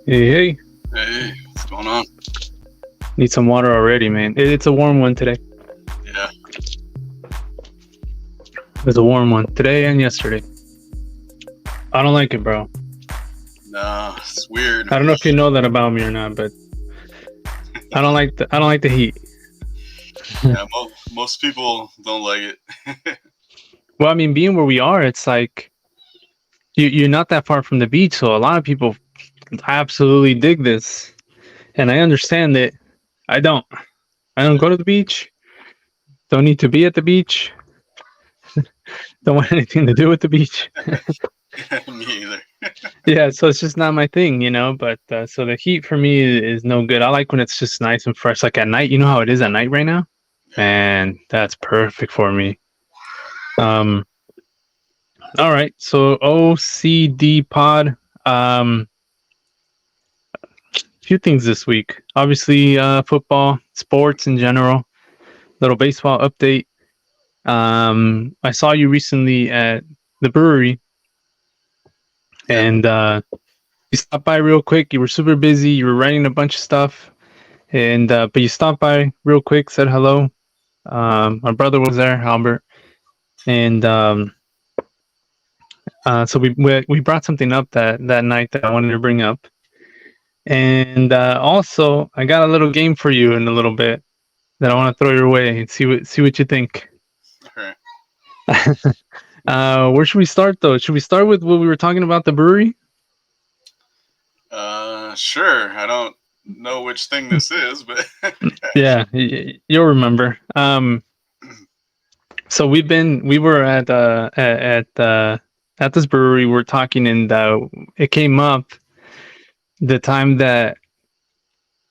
Hey, hey, Hey, what's going on? need some water already, man. It's a warm one today. Yeah, It's a warm one today and yesterday. I don't like it, bro. no, it's weird. I don't know if you know that about me or not, but I don't like the heat. Yeah, most people don't like it. Well, I mean, being where we are, it's like you're not that far from the beach, so a lot of people absolutely dig this, and I understand that. I don't. I don't go to the beach. Don't need to be at the beach. Don't want anything to do with the beach. Me either. Yeah, so it's just not my thing, you know. But so the heat for me is no good. I like when it's just nice and fresh, like at night. You know how it is at night right now, Yeah. and that's perfect for me. Um, all right, so OCD pod. Um, few things this week. Obviously, football, sports in general. Little baseball update. I saw you recently at the brewery, Yeah. and you stopped by real quick. You were super busy. You were writing a bunch of stuff, and but you stopped by real quick, said hello. My brother was there, Albert, and so we brought something up that night that I wanted to bring up, and also I got a little game for you in a little bit that I want to throw your way and see what you think. All right. Where should we start though? Should we start with what we were talking about the brewery? Sure. I don't know which thing this is, but Yeah, you'll remember. So we were at this brewery. We're talking, and it came up the time that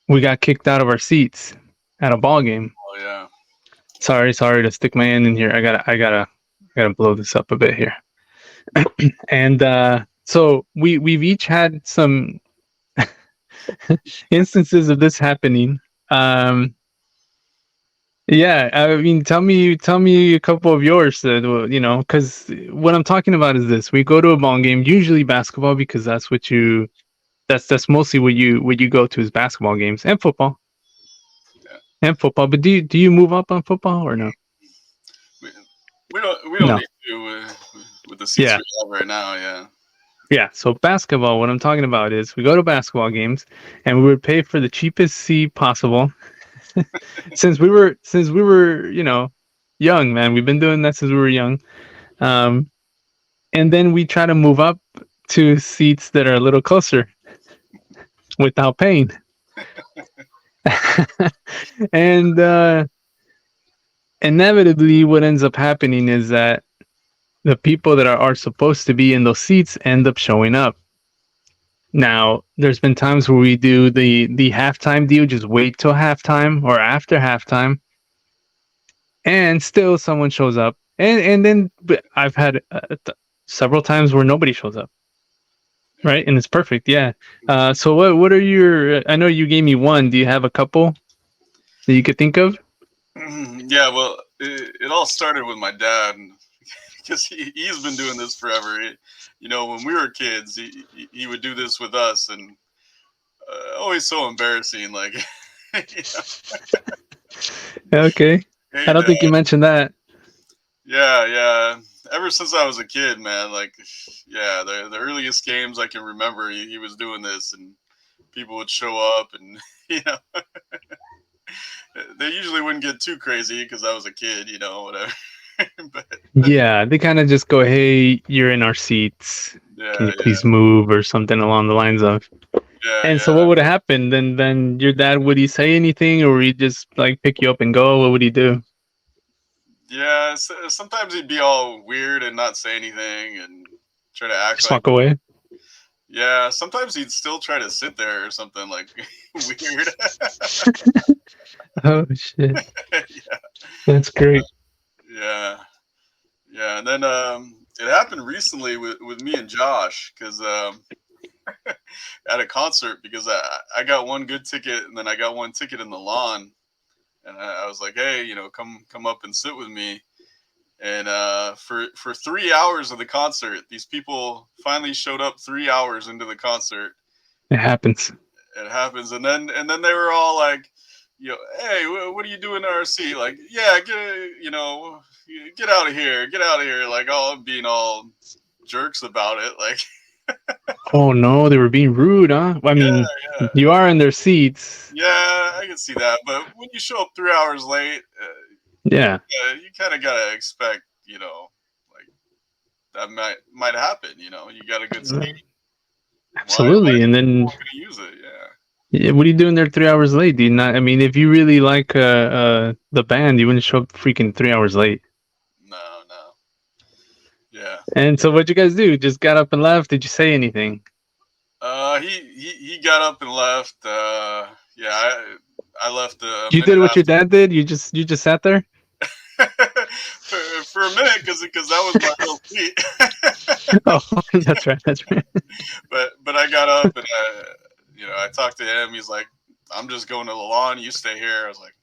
we got kicked out of our seats at a ball game. oh yeah, Sorry to stick my hand in here. I gotta blow this up a bit here. And so we've each had some instances of this happening. Um, yeah, I mean, tell me a couple of yours. Because what I'm talking about is this: we go to a ball game, usually basketball, because that's mostly what you go to is basketball games yeah. and football. But do you move up on football or no? We, we don't No. need to with the seats Yeah. we have right now. Yeah. Yeah. So basketball, what I'm talking about is we go to basketball games and we would pay for the cheapest seat possible. Since we were, young, man. We've been doing that since we were young. Um, and then we try to move up to seats that are a little closer without paying. And inevitably what ends up happening is that the people that are supposed to be in those seats end up showing up. Now, there's been times where we do the halftime deal, just wait till halftime or after halftime, and still someone shows up. And then I've had several times where nobody shows up, right? And it's perfect, yeah. So what are your? I know you gave me one. Do you have a couple that you could think of? Yeah. Well, it all started with my dad because he's been doing this forever. When we were kids, he would do this with us, and always so embarrassing. Like, you Okay, I hey, don't think you mentioned that. yeah, yeah. Ever since I was a kid, man, like, yeah, the earliest games I can remember, he was doing this, and people would show up, and you know, they usually wouldn't get too crazy because I was a kid, whatever. but Yeah, they kind of just go, "Hey, you're in our seats. Can yeah, you please move?" or something along the lines of. yeah, And so, yeah, what would happen? Then your dad, would he say anything, or would he just like pick you up and go? What would he do? yeah. Sometimes he'd be all weird and not say anything, and try to act Just like, walk away? yeah. Sometimes he'd still try to sit there or something like weird. Oh shit, yeah, that's great. yeah. Yeah, and then it happened recently with me and Josh because at a concert because I got one good ticket and then I got one ticket in the lawn and I was like, hey, come up and sit with me. And for 3 hours of the concert, these people finally showed up 3 hours into the concert, It happens. It happens, and then they were all like, hey, what are you doing in our seat? Like, yeah, get out of here, get out of here. Like, all being all jerks about it. Like, Oh no, they were being rude, huh? I yeah, mean, yeah, you are in their seats. yeah, I can see that. But when you show up 3 hours late, Yeah, you kind of gotta expect, like that might happen. You got a good seat. Why absolutely. are And people then, gonna use it? Yeah. yeah, what are you doing there 3 hours late? Do you not? I mean, if you really like the band, you wouldn't show up freaking 3 hours late. No, no. Yeah. And so, what'd you guys do? Just got up and left? Did you say anything? He got up and left. Yeah, I left a You minute did what your after dad did. You just sat there. for a minute because that was my real seat. Oh, that's right. That's right. But I got up and I talked to him. He's like, I'm just going to the lawn. You stay here. I was like,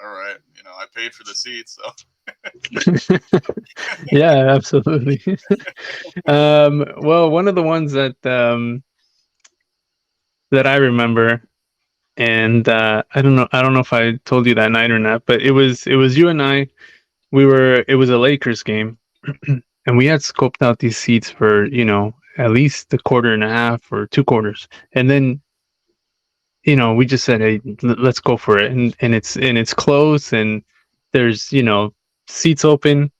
all right. I paid for the seat, so Yeah, absolutely. Well, one of the ones that I remember, and I don't know if I told you that night or not, but it was you and I. It was a Lakers game, and we had scoped out these seats for at least a quarter and a half or 2 quarters, and then we just said, hey, let's go for it, and it's close, and there's seats open,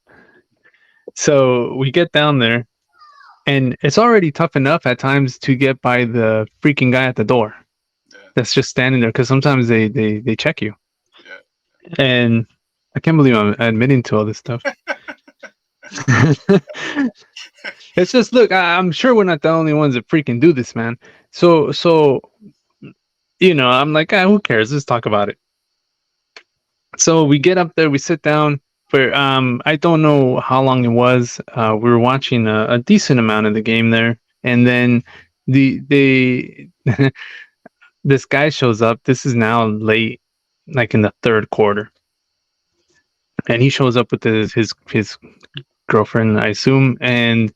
so we get down there, and it's already tough enough at times to get by the freaking guy at the door yeah, that's just standing there, because sometimes they check you, yeah. and I can't believe I'm admitting to all this stuff. It's just, look, I'm sure we're not the only ones that freaking do this, man. So I'm like, who cares? Let's talk about it. So we get up there, we sit down. For I don't know how long it was. We were watching a decent amount of the game there, and then the this guy shows up. This is now late, like in the third quarter, and he shows up with his girlfriend, I assume, and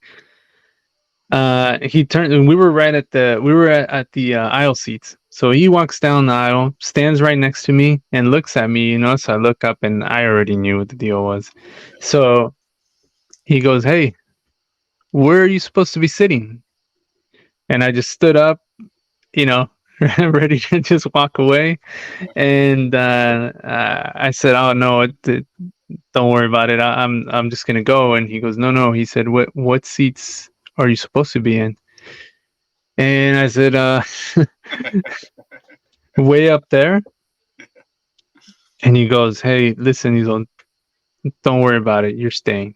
he turned, and we were at the aisle seats, so he walks down the aisle, stands right next to me, and looks at me, so I look up, and I already knew what the deal was. So he goes, hey, where are you supposed to be sitting? And I just stood up, you know ready to just walk away, and I said, oh no, don't worry about it, I'm just gonna go. And he goes, no, no. He said, what seats are you supposed to be in? And I said, way up there. And he goes, hey, listen, he's on, don't worry about it, you're staying.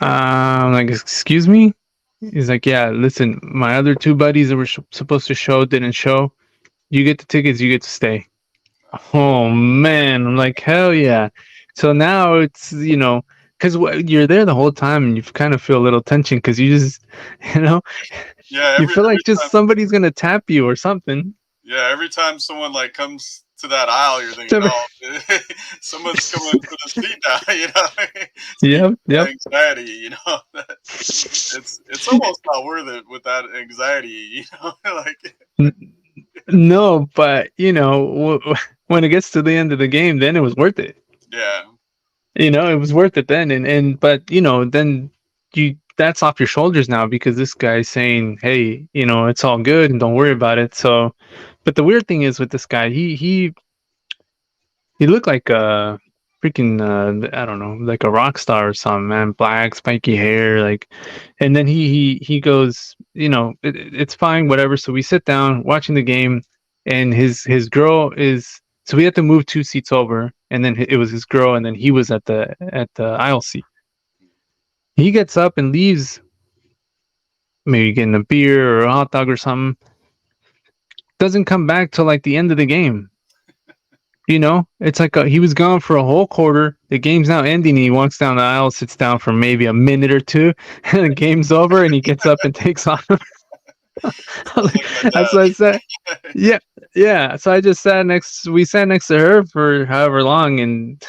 I'm like, excuse me? He's like, yeah, listen, my other two buddies that were supposed to show didn't show. You get the tickets, you get to stay. Oh man, I'm like, hell yeah. So now it's, because you're there the whole time, and you kind of feel a little tension, because you just, you know, Yeah, you every feel like every just time. somebody's gonna tap you or something. Yeah, every time someone like comes to that aisle, you're thinking, "Oh, someone's coming for the seat now." So you Yep, get that yep. anxiety. It's almost not worth it with that anxiety. Like No, but when it gets to the end of the game, then it was worth it. yeah, It was worth it then, but then that's off your shoulders now, because this guy's saying, "Hey, it's all good and don't worry about it." So, but the weird thing is with this guy, he looked like a freaking I don't know, like a rock star or something, man. Black, spiky hair, like. And then he goes, it's fine, whatever. So we sit down watching the game, and his girl is. So we had to move 2 seats over, and then it was his girl, and then he was at the aisle seat. He gets up and leaves, maybe getting a beer or a hot dog or something. Doesn't come back till like the end of the game. It's like he was gone for a whole quarter. The game's now ending. He walks down the aisle, sits down for maybe a minute or two, and the game's over, and he gets up and takes off. sounds like my That's what I dad. said. Yeah, yeah. So I just we sat next to her for however long, and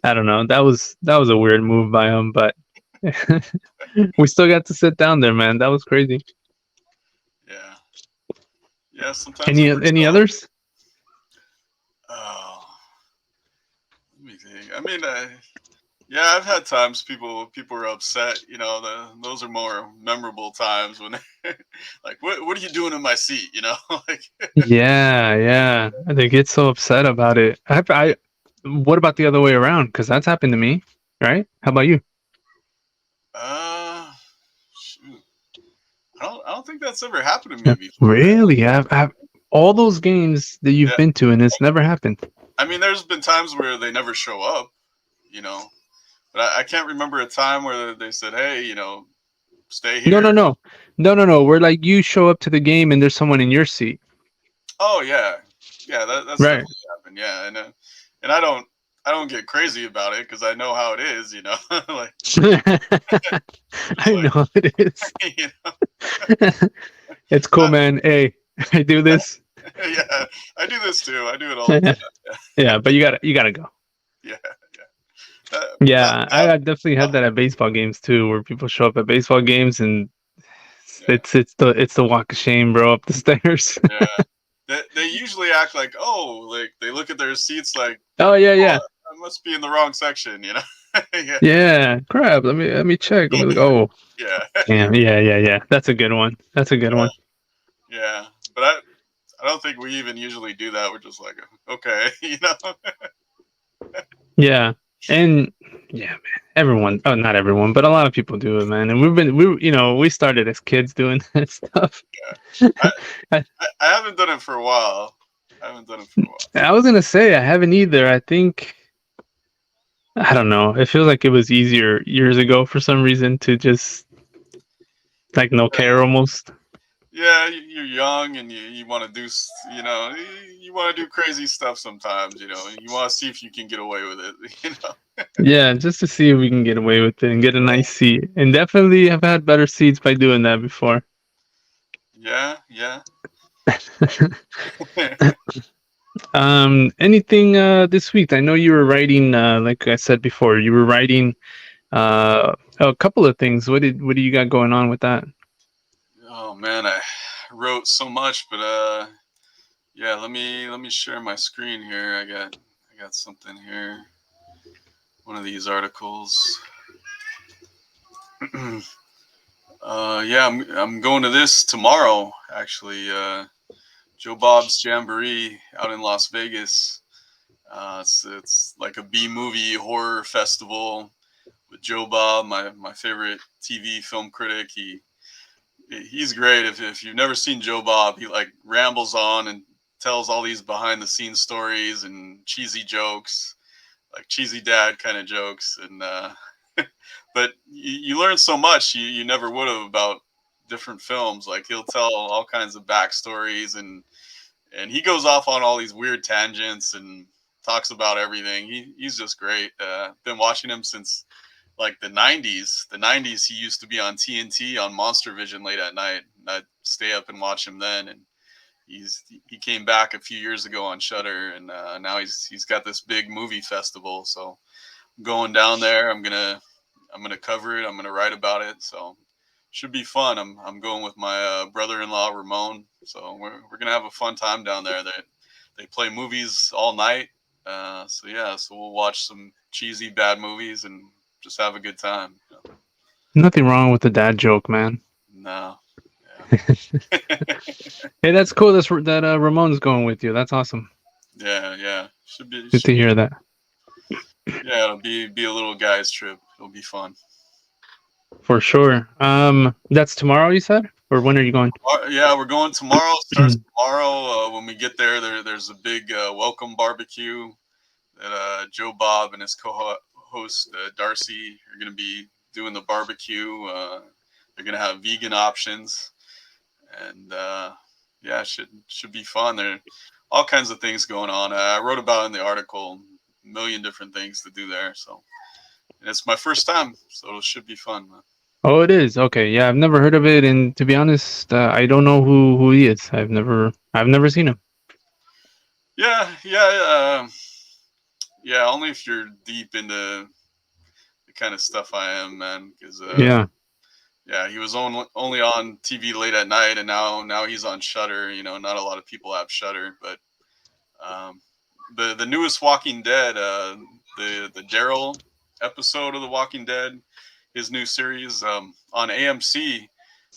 I don't know. That was a weird move by him, but we still got to sit down there, man. That was crazy. Yeah, yeah. Sometimes it works Any out. others? Oh, let me think. I mean, yeah, I've had times people are upset. You know, those are more memorable times when like, what are you doing in my seat? You know, like, Yeah, yeah. They get so upset about it. What about the other way around? Because that's happened to me, right? How about you? shoot, I don't think that's ever happened to me before. Really? I've all those games that you've Yeah, been to, and it's never happened. I mean, there's been times where they never show up. You know, but I can't remember a time where they said, "Hey, stay No, here." no, no, no, no, no. Where like you show up to the game and there's someone in your seat, Oh yeah, yeah, that's right? definitely happened. Yeah, and I don't get crazy about it because I know how it is. Like just I like know it is. you know, It's cool, not, man. Hey, I do this. yeah, I do this too. I do it all the time. Yeah, but you gotta go. Yeah, yeah. That, Yeah, that, I definitely had that at baseball games too, where people show up at baseball games and yeah, it's the walk of shame, bro, up the stairs. yeah. They usually act like, oh, like they look at their seats like, Oh yeah, yeah, I must be in the wrong section. Yeah, yeah. Crap. Let me check. Let me look. Oh, yeah, damn. Yeah, yeah, yeah. That's a good one. That's a good yeah, one. yeah. But I don't think we even usually do that. We're just like, okay, Yeah, and yeah, man. Everyone. Oh, not everyone, but a lot of people do it, man. And we started as kids doing that stuff. I, I, I haven't done it for a while. I haven't done it for a while. I was gonna say I haven't either. I think I don't know. It feels like it was easier years ago for some reason to just like no care almost. Yeah, you're young and you want to do, you want to do crazy stuff sometimes. You want to see if you can get away with it. Yeah, just to see if we can get away with it and get a nice seat. And definitely have had better seats by doing that before. Yeah, yeah. Anything this week? I know you were writing like I said before, you were writing a couple of things. What do you got going on with that? Oh man, I wrote so much, but yeah. Let me share my screen here. I got something here. One of these articles. Yeah, I'm going to this tomorrow. Actually, Joe Bob's Jamboree out in Las Vegas. It's like a B movie horror festival with Joe Bob, my favorite TV film critic. He's great. If you've never seen Joe Bob, he like rambles on and tells all these behind the scenes stories and cheesy jokes, like cheesy dad kind of jokes. And but you learn so much you never would have about different films. Like he'll tell all kinds of backstories and he goes off on all these weird tangents and talks about everything. He's just great. Been watching him since like the 90s. The 90s he used to be on TNT on Monster Vision late at night. And I'd stay up and watch him then and he came back a few years ago on Shutter and now he's got this big movie festival. So I'm going down there. I'm gonna cover it. I'm gonna write about it. So should be fun. I'm going with my brother-in-law Ramon. So we're gonna have a fun time down there. They play movies all night. So yeah, so we'll watch some cheesy bad movies and just have a good time. Nothing wrong with the dad joke, man. No, yeah, Hey, that's cool. That Ramon's going with you. That's awesome. yeah, yeah. Should be Good to should be hear that. yeah. It'll be a little guy's trip. It'll be fun. For sure. That's tomorrow, you said? Or when are you going? Yeah, we're going tomorrow. Starts tomorrow. When we get there, there's a big welcome barbecue that Joe Bob and his co-host Darcy are going to be doing the barbecue. They're going to have vegan options, and yeah, should be fun. There are all kinds of things going on. I wrote about in the article a million different things to do there. So and it's my first time, so it should be fun. Oh, it is. Okay. Yeah, I've never heard of it, and to be honest, I don't know who he is. I've never seen him. Yeah, yeah, yeah. Only if you're deep into the kind of stuff I am, man. Because Yeah. Yeah, he was only on TV late at night, and now he's on Shutter. You know, not a lot of people have Shutter, but um, the newest Walking Dead, the Daryl episode of the Walking Dead, his new series on AMC,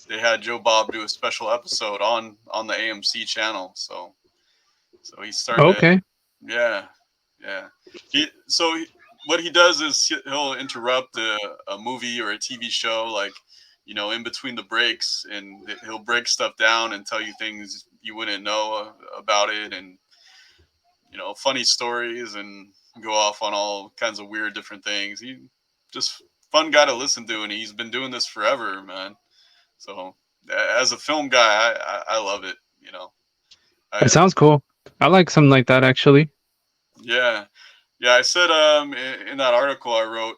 they had Joe Bob do a special episode on the AMC channel. So he's starting to, Okay. yeah, yeah. What he does is he'll interrupt a movie or a TV show, like, you know, in between the breaks, and he'll break stuff down and tell you things you wouldn't know about it, and, you know, funny stories, and go off on all kinds of weird different things. He just fun guy to listen to, and he's been doing this forever, man. So as a film guy, I love it. You know, It I sounds cool. I like something like that actually. yeah, yeah. I said in that article I wrote,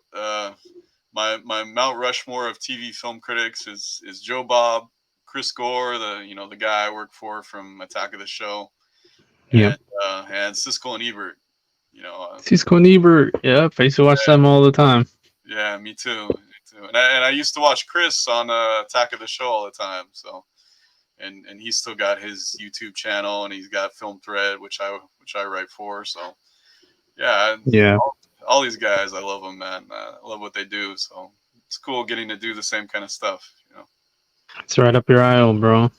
my Mount Rushmore of TV film critics is Joe Bob, Chris Gore, the guy I work for from Attack of the Show, Yeah. and Siskel and Ebert. You know, Cisco and Ebert. Yep. I used to watch them all the time. yeah, me too, me too. And I used to watch Chris on Attack of the Show all the time. So and he's still got his YouTube channel, and he's got Film Thread, which I write for. So yeah, Yeah. all these guys, I love them, man. I love what they do. So it's cool getting to do the same kind of stuff. You know. It's right up your aisle, bro.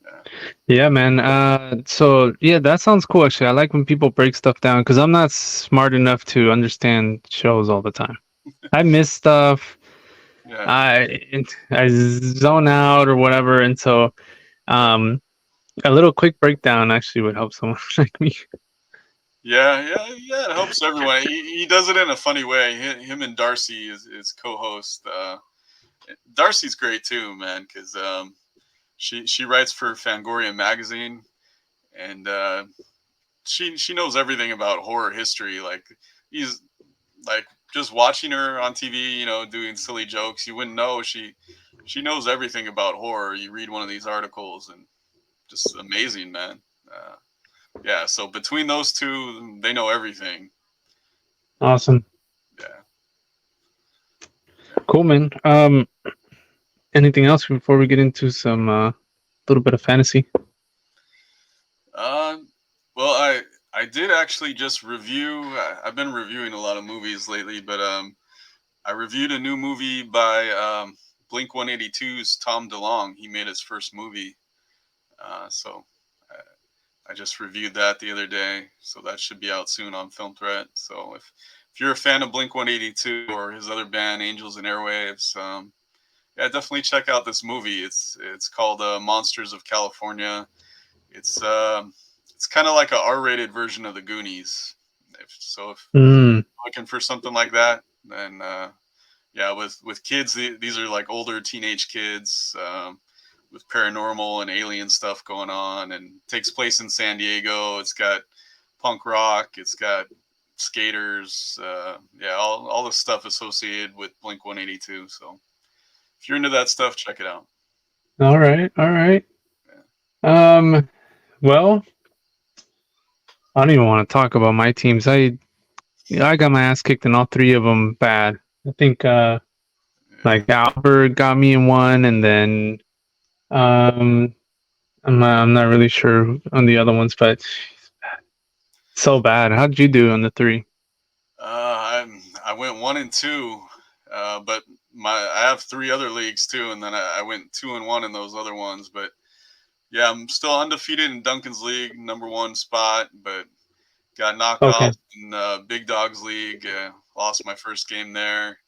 Yeah. Yeah, man. So yeah, that sounds cool. Actually, I like when people break stuff down because I'm not smart enough to understand shows all the time. I miss stuff. Yeah. I zone out or whatever, and so um, a little quick breakdown actually would help someone like me. Yeah, yeah, yeah. It helps everyone. He does it in a funny way. Him and Darcy is co-host. Darcy's great too, man, because she writes for Fangoria magazine, and she knows everything about horror history. Like, he's like, just watching her on TV, you know, doing silly jokes, you wouldn't know she knows everything about horror. You read one of these articles, and just amazing, man. Yeah, so between those two, they know everything. Awesome, Yeah, cool, man. Anything else before we get into some little bit of fantasy? yeah. Well, I did actually just review. I've been reviewing a lot of movies lately, but I reviewed a new movie by Blink 182's Tom DeLonge. He made his first movie, so I just reviewed that the other day. So that should be out soon on Film Threat. So if you're a fan of Blink 182 or his other band Angels and Airwaves, yeah, definitely check out this movie. It's called Monsters of California. It's it's kind of like a R-rated version of the Goonies. If Mm, you're looking for something like that, then yeah, with kids, these are like older teenage kids, with paranormal and alien stuff going on, and takes place in San Diego. It's got punk rock. It's got skaters. Yeah, all the stuff associated with Blink 182. So if you're into that stuff, check it out. all right, all right. Yeah. Well, I don't even want to talk about my teams. I got my ass kicked in all three of them bad. I think Yeah. like Albert got me in one, and then um, I'm not really sure on the other ones, but so bad. How did you do on the three? I went 1-2, but I have three other leagues too, and then I went 2-1 in those other ones. But yeah, I'm still undefeated in Duncan's league, number one spot, but got knocked Okay. off in Big Dogs league. Lost my first game there,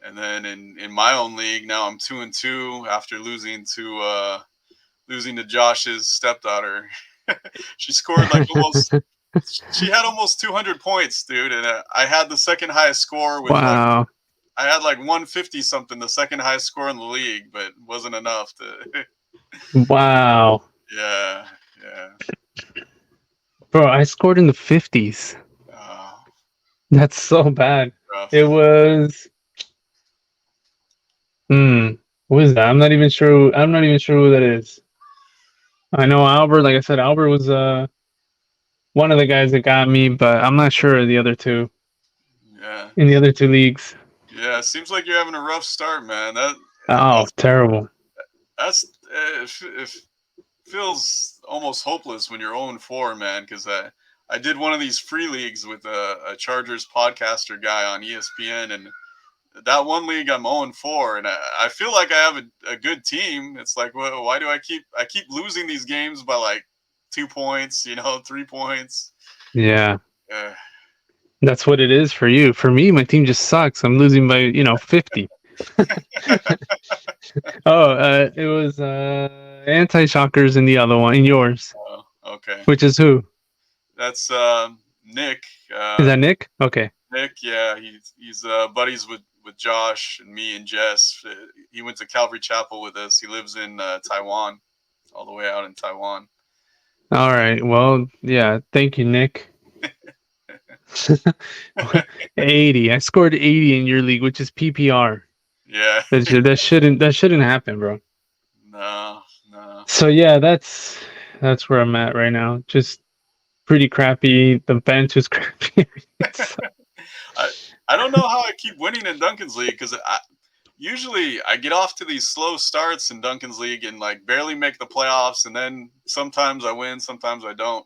and then in my own league now I'm 2-2 after losing to Josh's stepdaughter. She scored like almost. She had almost 200 points, dude, and I had the second highest score with like Wow. I had like 150 something, the second highest score in the league, but it wasn't enough to. Wow. Yeah, yeah. Bro, I scored in the 50s. Uh, That's so bad. It Rough. was what is that? I'm not even sure who that is. I know Albert, like I said, Albert was one of the guys that got me, but I'm not sure of the other two Yeah, in the other two leagues. yeah. Seems like you're having a rough start, man. Oh, That's terrible. that's it feels almost hopeless when you're 0-4, man. Because I did one of these free leagues with a Chargers podcaster guy on ESPN, and that one league I'm 0-4, and I feel like I have a good team. It's like, well, why do I keep losing these games by like 2 points, 3 points? Yeah. Uh, That's what it is for you. For me, my team just sucks. I'm losing by, 50. Oh, it was anti-shockers in the other one, in yours, okay, which is who? that's Nick. Is that Nick? Okay. Nick, yeah, he's buddies with Josh and me and Jess. He went to Calvary Chapel with us. He lives in Taiwan, all the way out in Taiwan. All right. Well, yeah. Thank you, Nick. 80. I scored 80 in your league, which is PPR. Yeah, That shouldn't happen, bro. no, no. So yeah, that's where I'm at right now. Just pretty crappy. The bench is crappy. So, I I don't know how I keep winning in Duncan's league because usually I get off to these slow starts in Duncan's league and like barely make the playoffs, and then sometimes I win, sometimes I don't.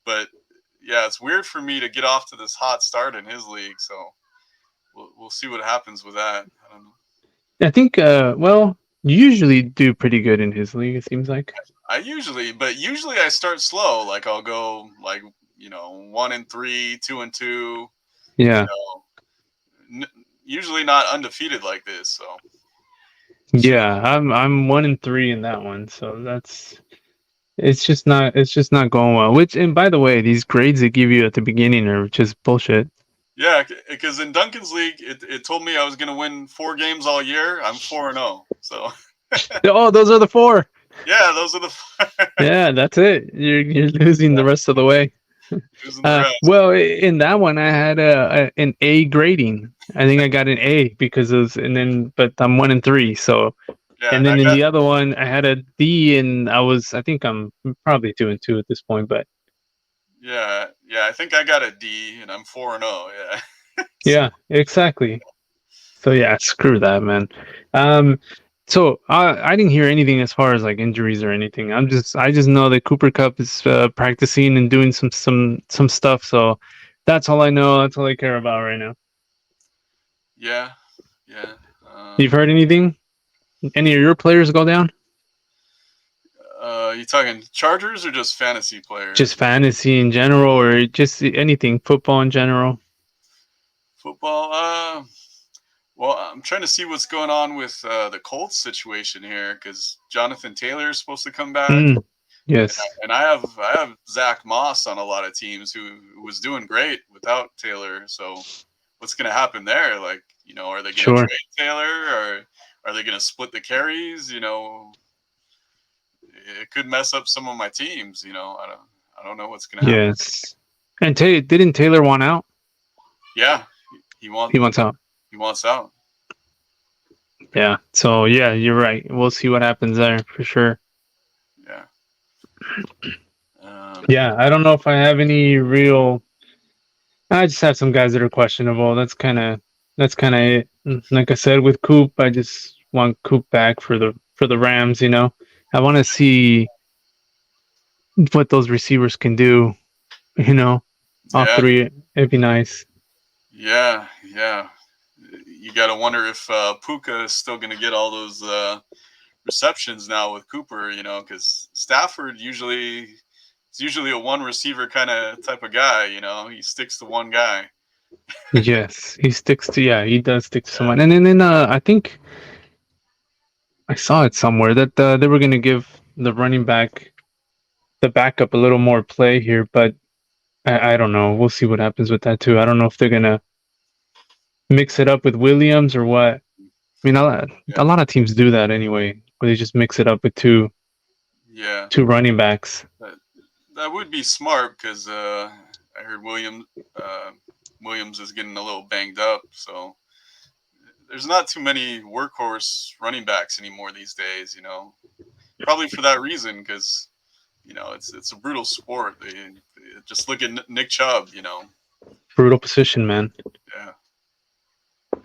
But yeah, it's weird for me to get off to this hot start in his league. So we'll see what happens with that. I don't know. I think well, you usually do pretty good in his league, it seems like. But usually I start slow. Like I'll go like 1-3, 2-2. You Yeah. know, usually not undefeated like this. So should Yeah, I'm 1-3 in that one. So it's just not going well. Which, and by the way, these grades they give you at the beginning are just bullshit. Yeah, because in Duncan's league, it told me I was going to win 4 games all year. I'm 4-0. So Oh, those are the four. yeah, those are the Yeah, that's it. You're losing the rest of the way. losing the rest. Well, in that one, I had an A grading. I think I got an A because of, and then, but I'm 1-3. So, Yeah, and and I then in got the other one, I had a D, and I think I'm probably 2-2 at this point. But yeah. I think I got a D, and I'm 4-0. Yeah. So yeah, exactly. So yeah, screw that, man. Um, so I didn't hear anything as far as like injuries or anything. I just know that Cooper Cup is practicing and doing some stuff. So that's all I know. That's all I care about right now. yeah, yeah. You've Um, heard anything? Any of your players go down? you talking Chargers or just fantasy Just players? fantasy in general, or just anything, football in general? Football. Well, I'm trying to see what's going on with the Colts situation here because Jonathan Taylor is supposed to come back. Mm, yes, And I have Zach Moss on a lot of teams who was doing great without Taylor. So what's going to happen there? Like, are they going to sure. trade Taylor or are they going to split the carries? It could mess up some of my teams. I don't know what's going to happen. Yes. And didn't Taylor want out? Yeah, he wants He wants out. he wants out. Yeah. So yeah, you're right. We'll see what happens there for sure. Yeah. Yeah, I don't know if I have any real. I just have some guys that are questionable. That's kind of it. Like I said with Coop, I just want Coop back for the Rams. I want to see what those receivers can do. You know, all Yeah. three. It'd be nice. Yeah. Yeah. You got to wonder if Puka is still going to get all those receptions now with Cooper, because Stafford it's usually a one receiver kind of type of guy, he sticks to one guy. Yes, he sticks to. Yeah, he does stick to Yeah, someone. And then I think I saw it somewhere that they were going to give the running back the backup a little more play here, but I don't know. We'll see what happens with that too. I don't know if they're gonna mix it up with Williams or what. I mean, a yeah, lot of teams do that anyway, where they just mix it up with two yeah. two running backs. That, that would be smart because I heard uh, Williams is getting a little banged up, so there's not too many workhorse running backs anymore these days. Probably for that reason because it's a brutal sport. Just look at Nick Chubb. Brutal position, man. Yeah, yeah.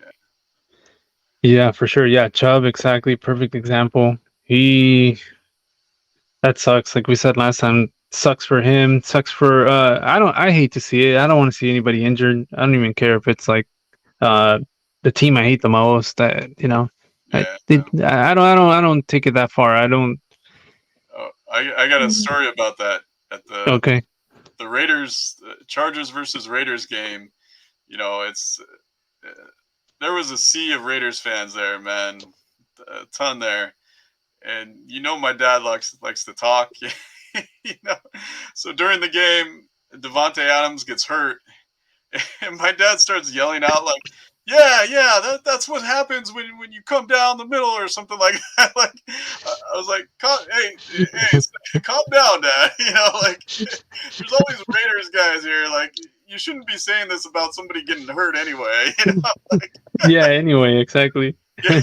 Yeah, for sure. Yeah, Chubb, exactly. Perfect example. He That sucks. Like we said last time, sucks for him. Sucks for I hate to see it. I don't want to see anybody injured. I don't even care if it's like uh the team I hate the most. Yeah, no. I don't take it that far. I don't. Oh, I got a story about that at Okay. the Raiders Chargers versus Raiders game. You know, it's uh, there was a sea of Raiders fans there, man, a ton there, and you know my dad likes to talk, you know. So during the game, Devonte Adams gets hurt, and my dad starts yelling out like, "Yeah, yeah, that's what happens when you come down the middle or something like that." Like, I was like, "Hey, hey, calm down, Dad." You know, like there's all these Raiders guys here. Like, you shouldn't be saying this about somebody getting hurt anyway. You know, Yeah. Anyway, exactly. yeah,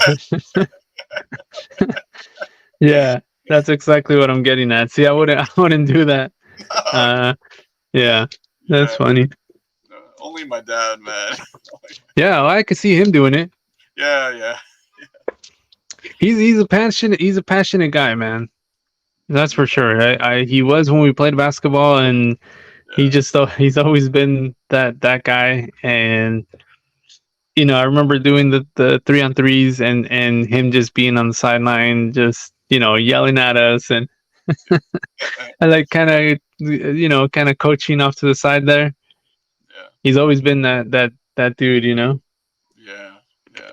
Yeah, that's exactly what I'm getting at. See, I wouldn't do that. no, Uh, yeah, that's yeah, funny. only my dad, man. Yeah, well, I could see him doing it. Yeah, yeah, He's a passionate guy, man. That's yeah, for sure. He was when we played basketball, and yeah, he's always been that guy. And I remember doing the 3-on-3s, and him just being on the sideline, just yelling at us, and I like kind of coaching off to the side there. yeah, He's always been that dude, you know. yeah, yeah.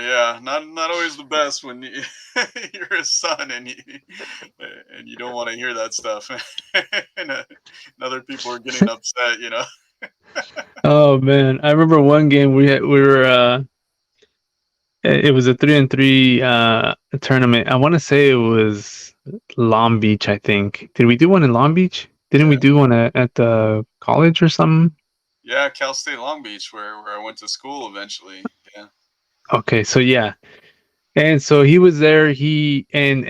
Yeah, not always the best when you're his son and you don't want to hear that stuff, and other people are getting upset. You know. Oh man, I remember one game we were it was a 3-on-3 tournament. I want to say it was Long Beach. I think. Did we do one in Long Beach? Didn't we Yeah, do one at the college or something? yeah, Cal State Long Beach, where I went to school eventually. Yeah, Okay, so yeah, and so he was there. He and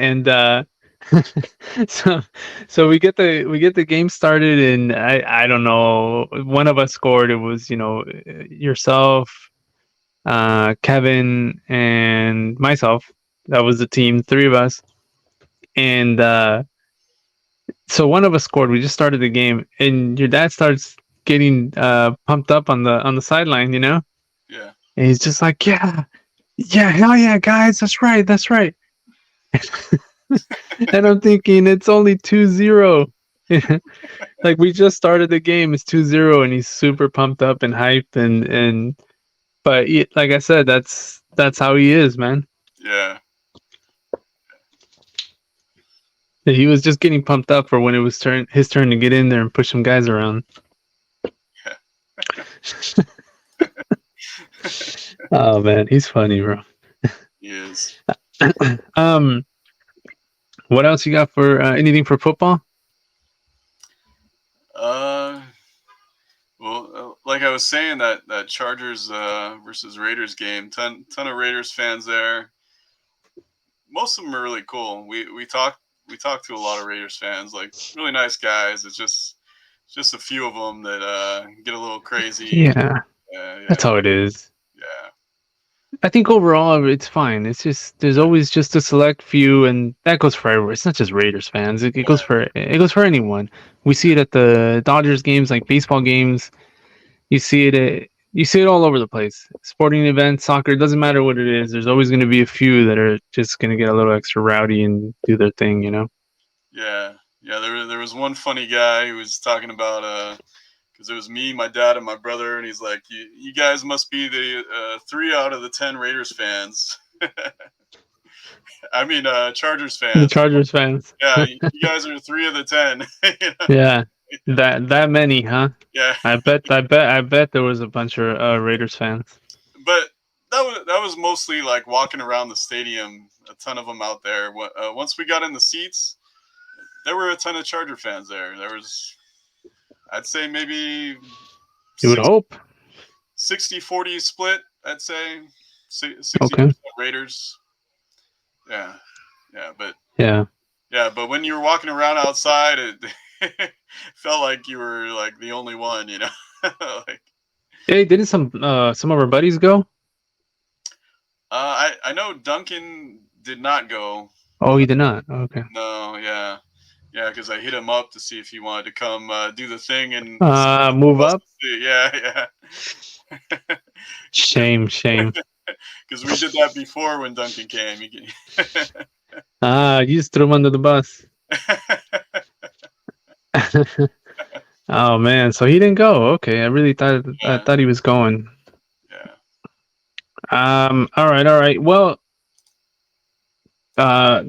so we get the game started, and I don't know. One of us scored. It was yourself, Kevin, and myself. That was the team, three of us, and so one of us scored. We just started the game, and your dad starts getting pumped up on the sideline, yeah, and he's just like, yeah, yeah, hell yeah, guys, that's right, that's right. And I'm thinking it's only 2-0. Like we just started the game, it's 2-0, and he's super pumped up and hyped, and but like I said, that's how he is, man. yeah, He was just getting pumped up for when it was his turn to get in there and push some guys around. yeah. Oh man, he's funny, bro. He is. um, what else you got for anything for football? Uh, well, like I was saying, that Chargers versus Raiders game, ton of Raiders fans there. Most of them are really cool. We talked to a lot of Raiders fans, like really nice guys. It's just a few of them that get a little crazy. Yeah, Yeah, that's how it is. yeah, I think overall it's fine. It's just there's yeah, always just a select few, and that goes for everyone. It's not just Raiders fans. It goes for anyone. We see it at the Dodgers games, like baseball games. You see it all over the place. Sporting events, soccer, it doesn't matter what it is. There's always going to be a few that are just going to get a little extra rowdy and do their thing, you know. yeah, yeah. There was one funny guy who was talking about because it was me, my dad, and my brother, and he's like, "You guys must be the 3 out of the 10 Raiders fans." I mean, Chargers The fans. Chargers fans. Yeah, you guys are 3 of the 10. You know? Yeah. That many, huh? Yeah, I bet there was a bunch of Raiders fans. but that was mostly like walking around the stadium. A ton of them out there. Once we got in the seats, there were a ton of Charger fans there. There was, I'd say maybe You would 60, hope. 60-40 split. I'd say Okay. 60% Raiders. Yeah, yeah, Yeah. but when you were walking around outside, it felt like you were like the only one. You know, like Hey, didn't some of our buddies go? I know Duncan did not go. Oh, he did not. Okay. No, yeah, yeah, because I hit him up to see if he wanted to come do the thing and Move us up. see. Yeah, yeah. Shame, shame. Because we did that before when Duncan came. You just threw him under the bus. Oh man, so he didn't go. Okay, I Yeah, thought he was going. yeah, All right, all right. Well, uh,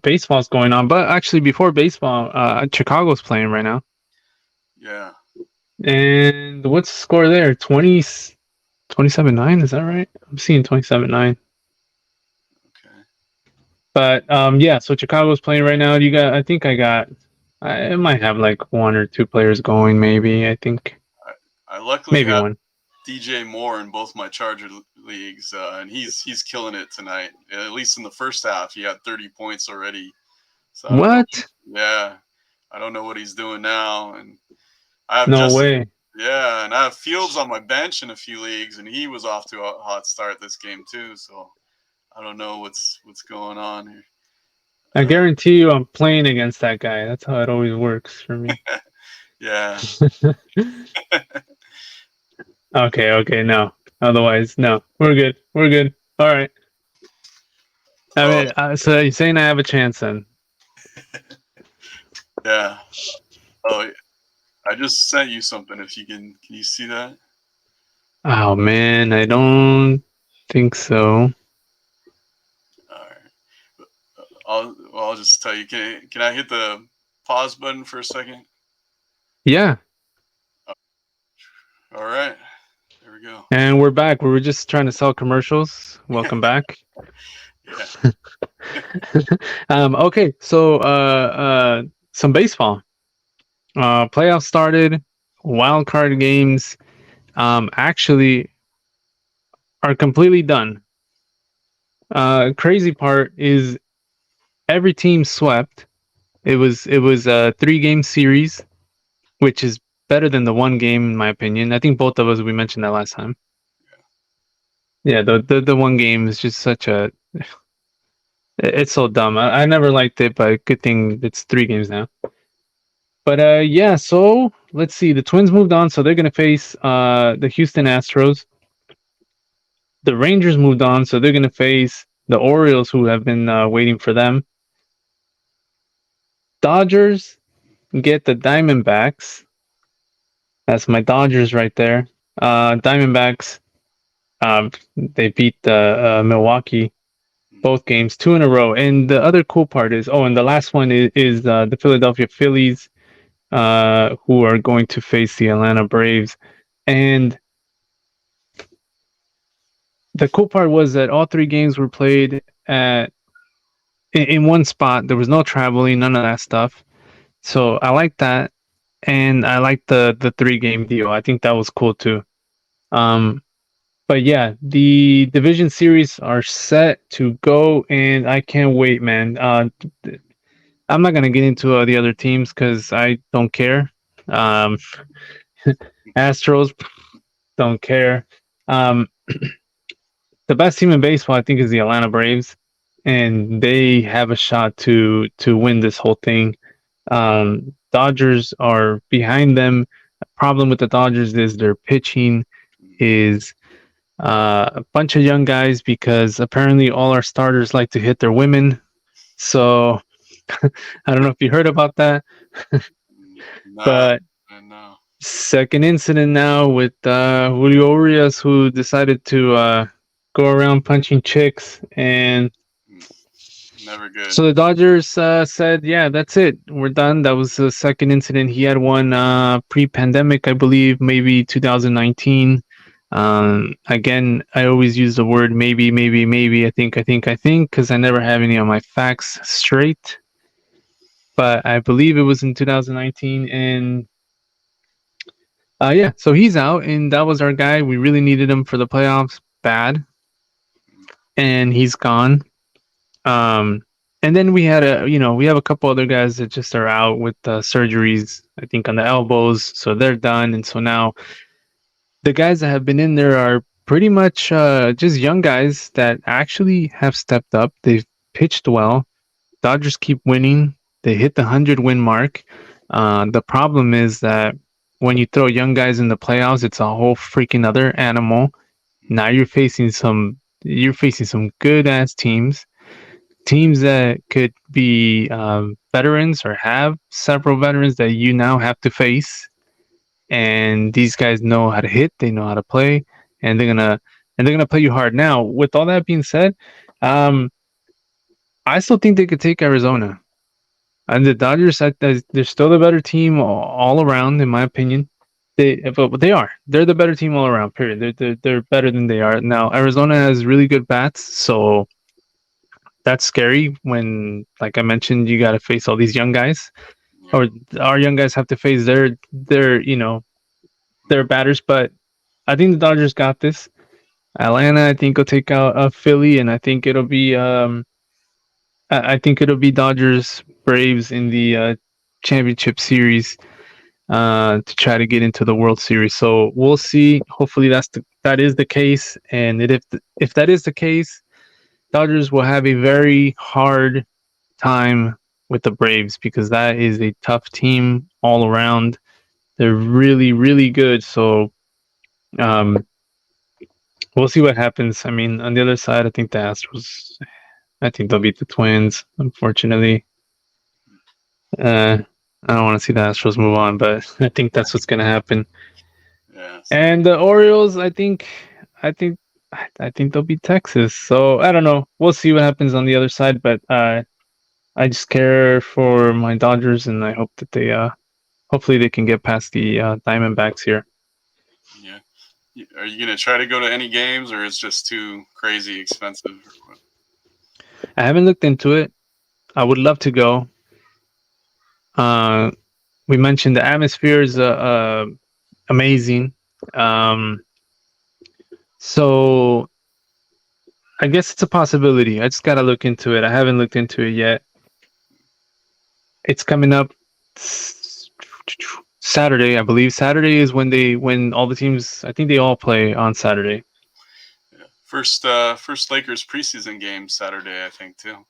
baseball's going on, but actually, before baseball, Chicago's playing right now. yeah. And what's the score there? 27-9. Is that right? I'm seeing 27-9. Okay. But yeah. So Chicago's playing right now. You got? I think I got. I might have like one or two players going. Maybe I think I luckily maybe have one. DJ Moore in both my Charger leagues, and he's killing it tonight. At least in the first half, he had 30 points already. So I don't know. What? Yeah, I don't know what he's doing now. And I have No just way. yeah, and I have Fields on my bench in a few leagues, and he was off to a hot start this game too. So I don't know what's going on here. I Uh, guarantee you, I'm playing against that guy. That's how it always works for me. yeah. Okay, okay, no. Otherwise, no. We're good. We're good. All right. I Oh, mean, so you're saying I have a chance then? yeah. Oh, I just sent you something. If you can you see that? Oh man, I don't think so. All right. I'll just tell you. Can I hit the pause button for a second? Yeah, All right. There we go. and we're back. We were just trying to sell commercials. Welcome back. Yeah. Okay, so some baseball. Playoffs started. Wild card games actually are completely done. Crazy part is every team swept. It was a 3 game series, which is better than the 1 game in my opinion. I think both of us we mentioned that last time. Yeah, the 1 game is just such a it's so dumb. I never liked it, but good thing it's 3 games now. But yeah, so let's see. The Twins moved on, so they're gonna face the Houston Astros. The Rangers moved on, so they're gonna face the Orioles, who have been waiting for them. Dodgers get the Diamondbacks. That's my Dodgers right there. Diamondbacks. They beat Milwaukee both games, 2 in a row. And the other cool part is, and the last one is the Philadelphia Phillies, who are going to face the Atlanta Braves. And the cool part was that all 3 games were played in one spot. There was no traveling, none of that stuff. So I like that, and I like the 3 game deal. I think that was cool too. Um, but yeah, the division series are set to go, and I can't wait, man. I'm not gonna get into the other teams because I don't care. Um, Astros don't care. Um, the best team in baseball, I think, is the Atlanta Braves, and they have a shot to win this whole thing. Dodgers are behind them. The problem with the Dodgers is their pitching is a bunch of young guys because apparently all our starters like to hit their women. So I don't know if you heard about that, Nah. but No. second incident now with Julio Urias, who decided to go around punching chicks. And Mm, never good. so the Dodgers said, yeah, that's it. We're done. That was the second incident. He had one pre-pandemic, I believe, maybe 2019. Again, I always use the word maybe, maybe, maybe. I think, because I never have any of my facts straight. But I believe it was in 2019. And yeah, so he's out, and that was our guy. We really needed him for the playoffs, bad, and he's gone. Um, and then we had we have a couple other guys that just are out with surgeries. I think on the elbows, so they're done. And so now the guys that have been in there are pretty much just young guys that actually have stepped up. They've pitched well. Dodgers keep winning. They hit the 100 win mark. The problem is that when you throw young guys in the playoffs, it's a whole freaking other animal. Now you're facing some good ass teams that could be veterans or have several veterans that you now have to face. And these guys know how to hit, they know how to play, and they're gonna play you hard. Now, with all that being said, um, I still think they could take Arizona. And the Dodgers, they're still the better team all around, in my opinion. But they are. They're the better team all around. Period. They're better than they are now. Arizona has really good bats, so that's scary. When, like I mentioned, you got to face all these young guys, Yeah. or our young guys have to face their batters. But I think the Dodgers got this. Atlanta, I think, will take out Philly, and I think it'll be Dodgers Braves in the championship series to try to get into the World Series. So we'll see. Hopefully that is the case, and if that is the case, Dodgers will have a very hard time with the Braves because that is a tough team all around. They're really really good. So um, we'll see what happens. I mean, on the other side, I think the Astros. I think they'll beat the Twins. Unfortunately, I don't want to see the Astros move on, but I think that's what's going to happen. Yeah. So And the Orioles, I think they'll beat Texas. So I don't know. We'll see what happens on the other side. But I just care for my Dodgers, and I hope that hopefully they can get past the Diamondbacks here. yeah. Are you gonna try to go to any games, or it's just too crazy expensive? I haven't looked into it. I would love to go. Uh, we mentioned the atmosphere is amazing. Um, so I guess it's a possibility. I just gotta look into it. I haven't looked into it yet. It's coming up Saturday, I believe. Saturday is when all the teams. I think they all play on Saturday. Yeah. First Lakers preseason game Saturday, I think too.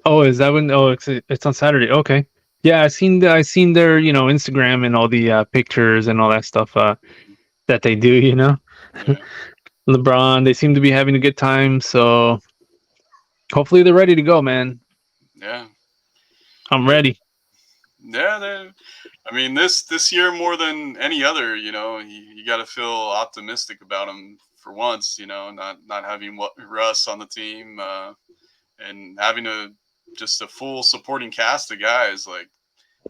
Oh, is that when? Oh, it's on Saturday. Okay. Yeah, I seen their Instagram and all the pictures and all that stuff that they do. Yeah. LeBron. They seem to be having a good time. So hopefully they're ready to go, man. Yeah. I'm Yeah. ready. Yeah. I mean, this year more than any other, you got to feel optimistic about them for once. Not having Russ on the team and having just a full supporting cast of guys. Like,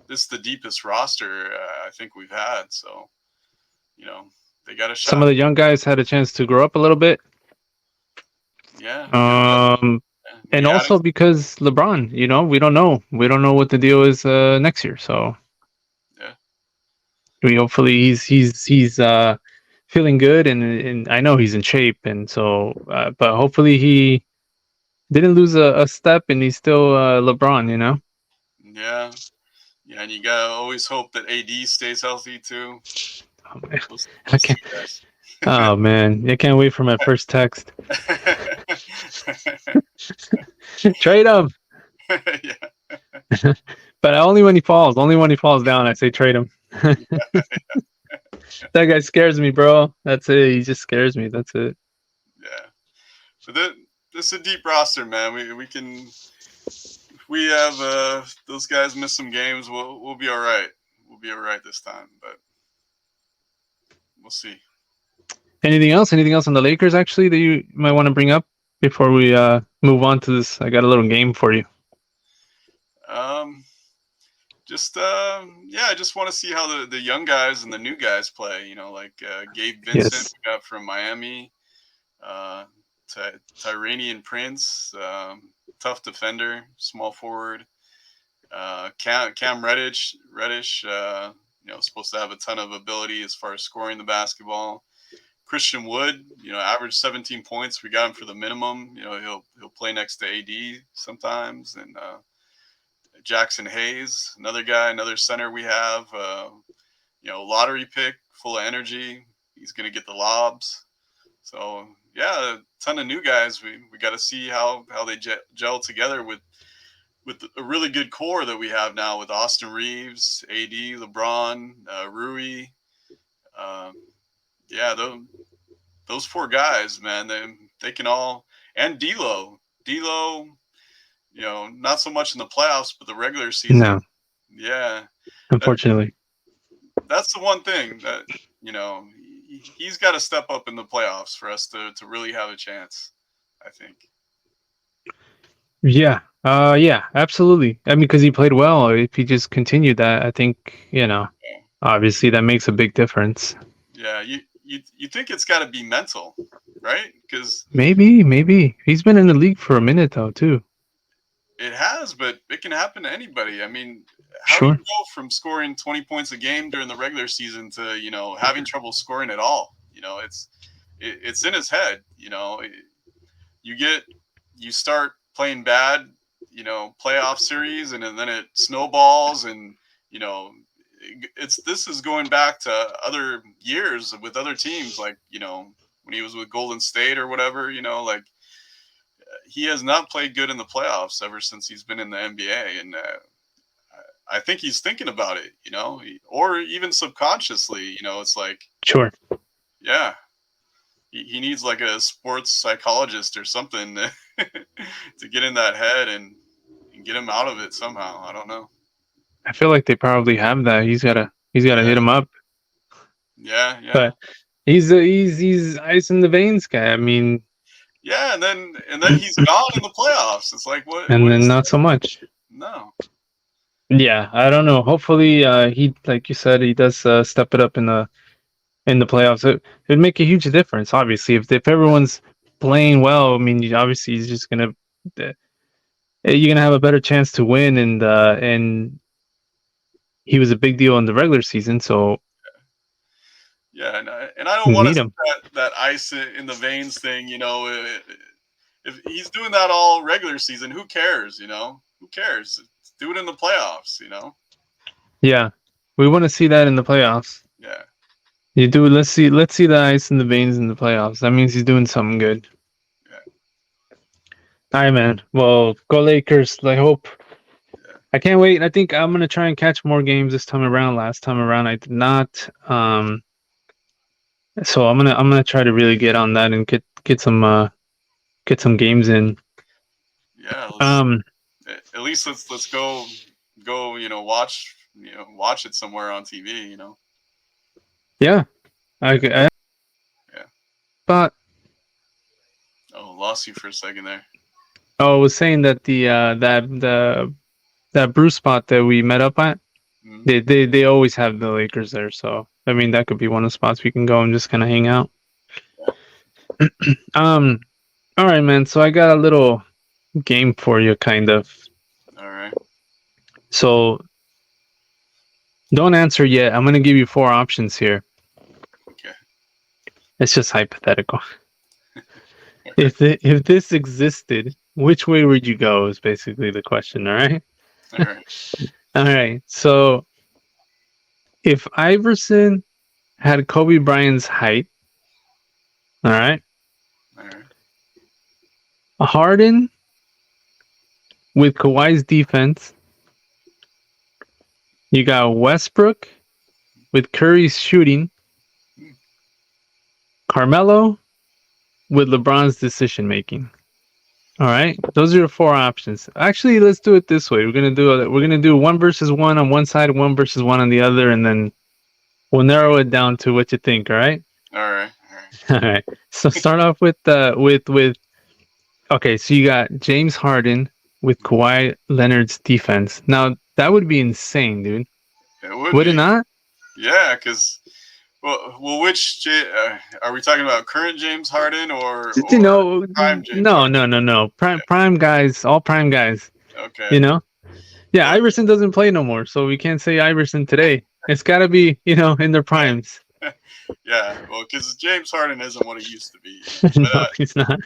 this is the deepest roster I think we've had. So you know they got a Some shot. of the young guys had a chance to grow up a little bit. Yeah. Yeah. Um, We and added. also because LeBron, we don't know what the deal is next year. So Yeah. we hopefully he's feeling good, and I know he's in shape, and so but hopefully he didn't lose a step, and he's still LeBron. Yeah. Yeah. And you gotta always hope that AD stays healthy too. Oh, man. I Those two can't. guys. Oh man, I can't wait for my first text. Trade him, Yeah. but only when he falls. Only when he falls down, I say trade him. That guy scares me, bro. That's it. He just scares me. That's it. Yeah. But this is a deep roster, man. We can if we have those guys miss some games, we'll be all right. We'll be all right this time, but we'll see. Anything else? Anything else on the Lakers actually that you might want to bring up before we move on to this? I got a little game for you. Um, just yeah, I just want to see how the young guys and the new guys play. Like Gabe Vincent Yes. we got from Miami, uh, Tyranian Prince, tough defender, small forward. Cam Reddish, supposed to have a ton of ability as far as scoring the basketball. Christian Wood, average 17 points. We got him for the minimum. He'll play next to AD sometimes, and Jackson Hayes, another guy, another center we have. Lottery pick, full of energy. He's going to get the lobs. So yeah, a ton of new guys. We got to see how they gel together with a really good core that we have now with Austin Reeves, AD, LeBron, Rui. Um, yeah, those four guys, man, they can all, and D'Lo, not so much in the playoffs, but the regular season. No, Yeah, that unfortunately. that's the one thing that he's got to step up in the playoffs for us to really have a chance. I think. Yeah. Yeah, absolutely. I mean, because he played well. If he just continued that, I think, Yeah, obviously that makes a big difference. yeah. You think it's got to be mental, right? Because Maybe. He's been in the league for a minute though, too. it has, but it can happen to anybody. I mean, how do you Sure. go from scoring 20 points a game during the regular season to having trouble scoring at all? It's in his head. You get you start playing bad, playoff series, and then it snowballs, and you know this is going back to other years with other teams, like when he was with Golden State or whatever. Like he has not played good in the playoffs ever since he's been in the NBA, and I think he's thinking about it, or even subconsciously. It's like, Sure. yeah, he needs like a sports psychologist or something to get in that head and get him out of it somehow. I don't know. I feel like they probably have that. He's gotta hit Yeah, him up. yeah, yeah, But he's ice in the veins guy. I mean, yeah. And then he's gone in the playoffs. It's like, and what then is not so much. no? Yeah, I don't know. Hopefully, he like you said, he does step it up in the playoffs. It'd make a huge difference. Obviously, if everyone's playing well, I mean, obviously he's just gonna uh, you're gonna have a better chance to win. And he was a big deal in the regular season, so Yeah, and I don't you want to need see him. that ice in the veins thing. If he's doing that all regular season, who cares? Who cares? Do it in the playoffs. Yeah, we want to see that in the playoffs. Yeah, You do. Let's see the ice in the veins in the playoffs. That means he's doing something good. yeah, All right, man. Well, go Lakers. I hope. yeah. I can't wait. I think I'm gonna try and catch more games this time around. Last time around, I did not. So I'm gonna try to really get on that and get some games in. Yeah, let's Um, at least let's go watch it somewhere on TV. yeah. I Yeah. thought. Oh, lost you for a second there. Oh, I was saying that that Bruce spot that we met up at. Mhm. They always have the Lakers there. So I mean that could be one of the spots we can go and just kind of hang out. Yeah. Um. All right, man. So I got a little game for you, kind of. All right. So don't answer yet. I'm gonna give you four options here. Okay. It's just hypothetical. All right. If this existed, which way would you go? Is basically the question. All right. All right. All right. So if Iverson had Kobe Bryant's height, all right, All right. Harden with Kawhi's defense, you got Westbrook with Curry's shooting, Carmelo with LeBron's decision making. All right, those are your four options. Actually, let's do it this way. We're gonna do one versus one on one side, one versus one on the other, and then we'll narrow it down to what you think. All right. All right. All right. All right. So start off with okay. So you got James Harden with Kawhi Leonard's defense. Now that would be insane, dude. It would Would it be. not? Yeah, because which are we talking about? Current James Harden or Just, prime James no, Harden? no, no, no. Prime guys, all prime guys. Okay. You know. Yeah, Well, Iverson doesn't play no more, so we can't say Iverson today. It's got to be, in their primes. yeah. Well, because James Harden isn't what he used to be. But No, he's not.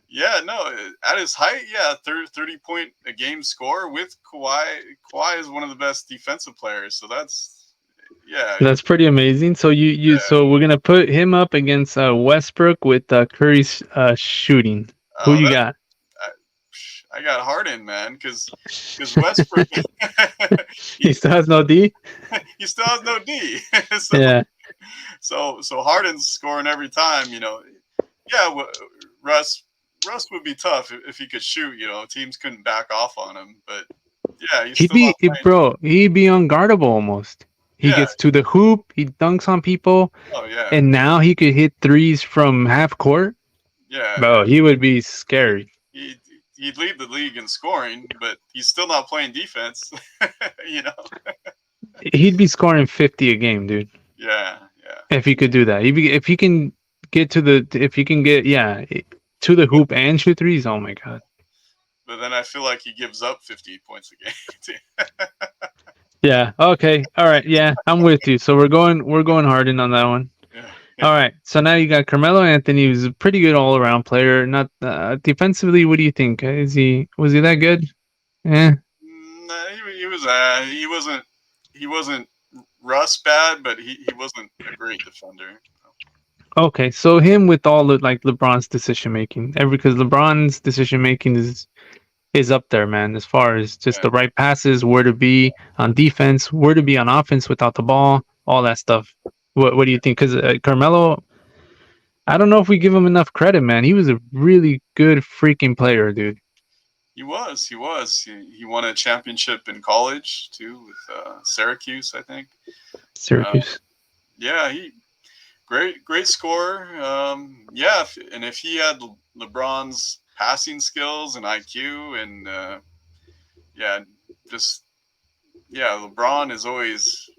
yeah, no, at his height, yeah, 30 point a game score with Kawhi. Kawhi is one of the best defensive players, so that's Yeah, That's pretty amazing. So so we're gonna put him up against Westbrook with Curry's shooting. Who oh, you that got? I got Harden, man, because Westbrook He he still has no D. he still has no D. so Yeah, so Harden's scoring every time. Yeah, Russ Russ would be tough if he could shoot. Teams couldn't back off on him, but yeah, he's still not playing. bro. He'd be unguardable almost. He Yeah. gets to the hoop. He dunks on people, Oh yeah. and now he could hit threes from half court. Yeah. Yeah. Bro, he would be scary. He he'd lead the league in scoring, but he's still not playing defense. you know. He'd be scoring 50 a game, dude. Yeah. Yeah. If he could do that, if he can get to the, if he can get, yeah, to the hoop and shoot threes. Oh my god. But then I feel like he gives up 50 points a game. Too. Yeah. Okay. All right. Yeah, I'm with you. So we're going Harden on that one. Yeah. All Yeah. right. So now you got Carmelo Anthony, who's a pretty good all around player. Not defensively. What do you think? Was he that good? Yeah. Nah, he wasn't Russ bad, but he wasn't a great defender. Okay. So him with all the like LeBron's decision making, every because LeBron's decision making is up there, man. As far as just Yeah. the right passes, where to be on defense, where to be on offense without the ball, all that stuff. What do you think? Because Carmelo, I don't know if we give him enough credit, man. He was a really good freaking player, dude. He won a championship in college too with Syracuse, I think. Uh, Syracuse. yeah, he great scorer. Yeah, if he had LeBron's passing skills and IQ and yeah, just yeah, LeBron is always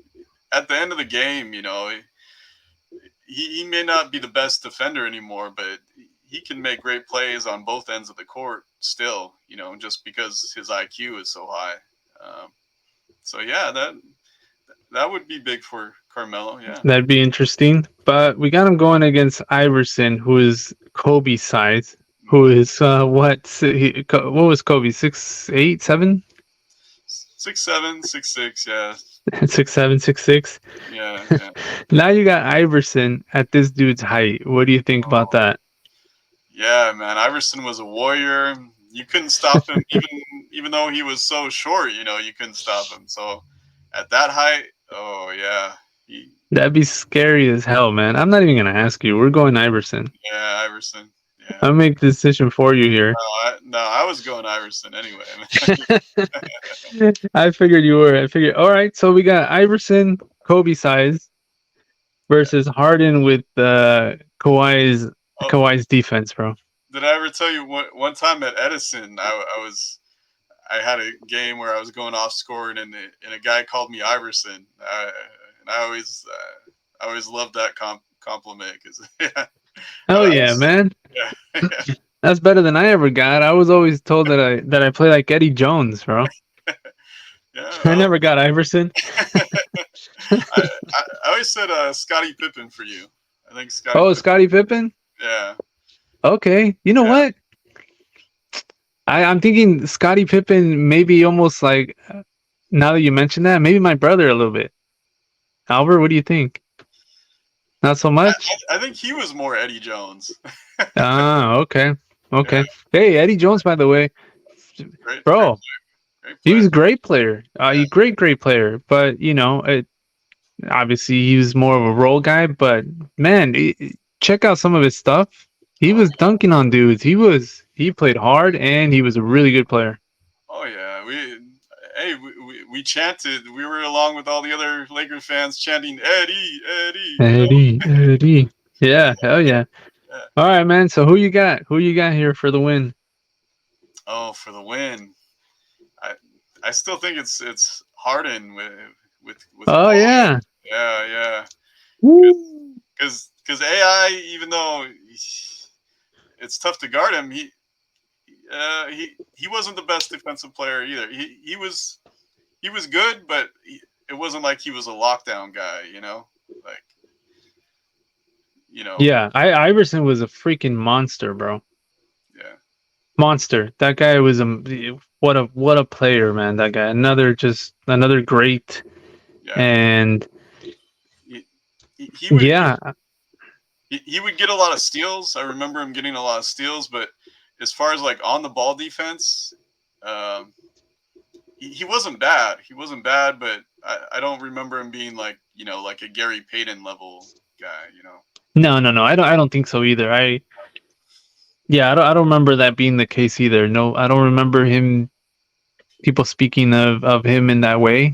at the end of the game. He may not be the best defender anymore, but he can make great plays on both ends of the court still, just because his IQ is so high. Um, so yeah, that would be big for Carmelo. Yeah. That'd be interesting. But we got him going against Iverson, who is Kobe size. Who is what was Kobe? 6'8", 7? 6'7", 6'6", yeah. 6'7", 6'6". Yeah, yeah. Now you got Iverson at this dude's height. What do you think about Oh, that? yeah, man. Iverson was a warrior. You couldn't stop him, even though he was so short. You couldn't stop him. So at that height, oh yeah, That'd be scary as hell, man. I'm not even gonna ask you. We're going Iverson. yeah, Iverson. Yeah. I'll make the decision for you here. No, I was going Iverson anyway. I figured you were. I figured. All right, so we got Iverson, Kobe size versus Harden with Oh, Kawhi's defense, bro. did I ever tell you one time at Edison, I had a game where I was going off scoring, and a guy called me Iverson, and I always loved that compliment because yeah, Oh yeah, man. yeah, yeah, That's better than I ever got. I was always told that I play like Eddie Jones, bro. yeah. I Well, never got Iverson. I always said Scottie Pippen for you. I think Scottie Oh, Pippen. Scottie Pippen. Yeah, Okay, you know yeah. what? I'm thinking Scottie Pippen maybe almost like now that you mention that, maybe my brother a little bit. Albert, what do you think? Not so much? I think he was more Eddie Jones. Ah, okay. Yeah, Okay. Hey, Eddie Jones, by the way, bro, great he player. was a great player. Yeah. Great player. But, obviously he was more of a role guy. But, man, check out some of his stuff. He Oh, was dunking on dudes. He played hard, and he was a really good player. oh yeah. We chanted. We were along with all the other Laker fans chanting Eddie, Eddie. Eddie. Yeah, hell yeah. Yeah. All right, man. So who you got? Who you got here for the win? Oh, for the win. I I still think it's Harden with Oh Kawhi. yeah. Yeah, yeah. Woo. Because AI, even though it's tough to guard him, he wasn't the best defensive player either. He was good, but it wasn't like he was a lockdown guy. Like you know, Yeah, Iverson was a freaking monster, bro. yeah, Monster. That guy was what a player, man. That guy. Another great. yeah. And he would Yeah, he would get a lot of steals. I remember him getting a lot of steals, but as far as like on the ball defense, um, he wasn't bad. He wasn't bad, but I don't remember him being like like a Gary Payton level guy. no. I don't think so either. Yeah, I don't remember that being the case either. No, I don't remember him people speaking of him in that way.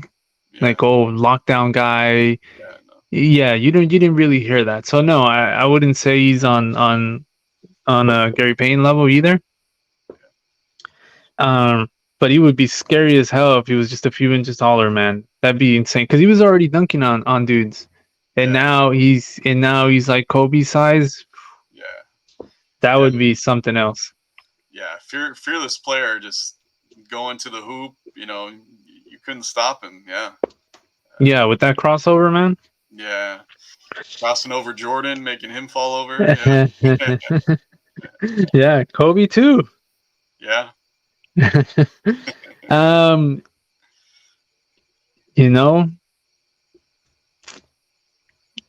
Yeah, Like, oh, lockdown guy. yeah, no, Yeah, you didn't really hear that. So no, I wouldn't say he's on a Gary Payne level either. Um, but he would be scary as hell if he was just a few inches taller, man. That'd be insane because he was already dunking on dudes, and yeah, now he's like Kobe size. yeah, That yeah, would be something else. yeah. Fearless player, just going to the hoop. You couldn't stop him. Yeah, Yeah, with that crossover, man. yeah. Crossing over Jordan, making him fall over. Yeah, Yeah, Kobe too. yeah, um, you know,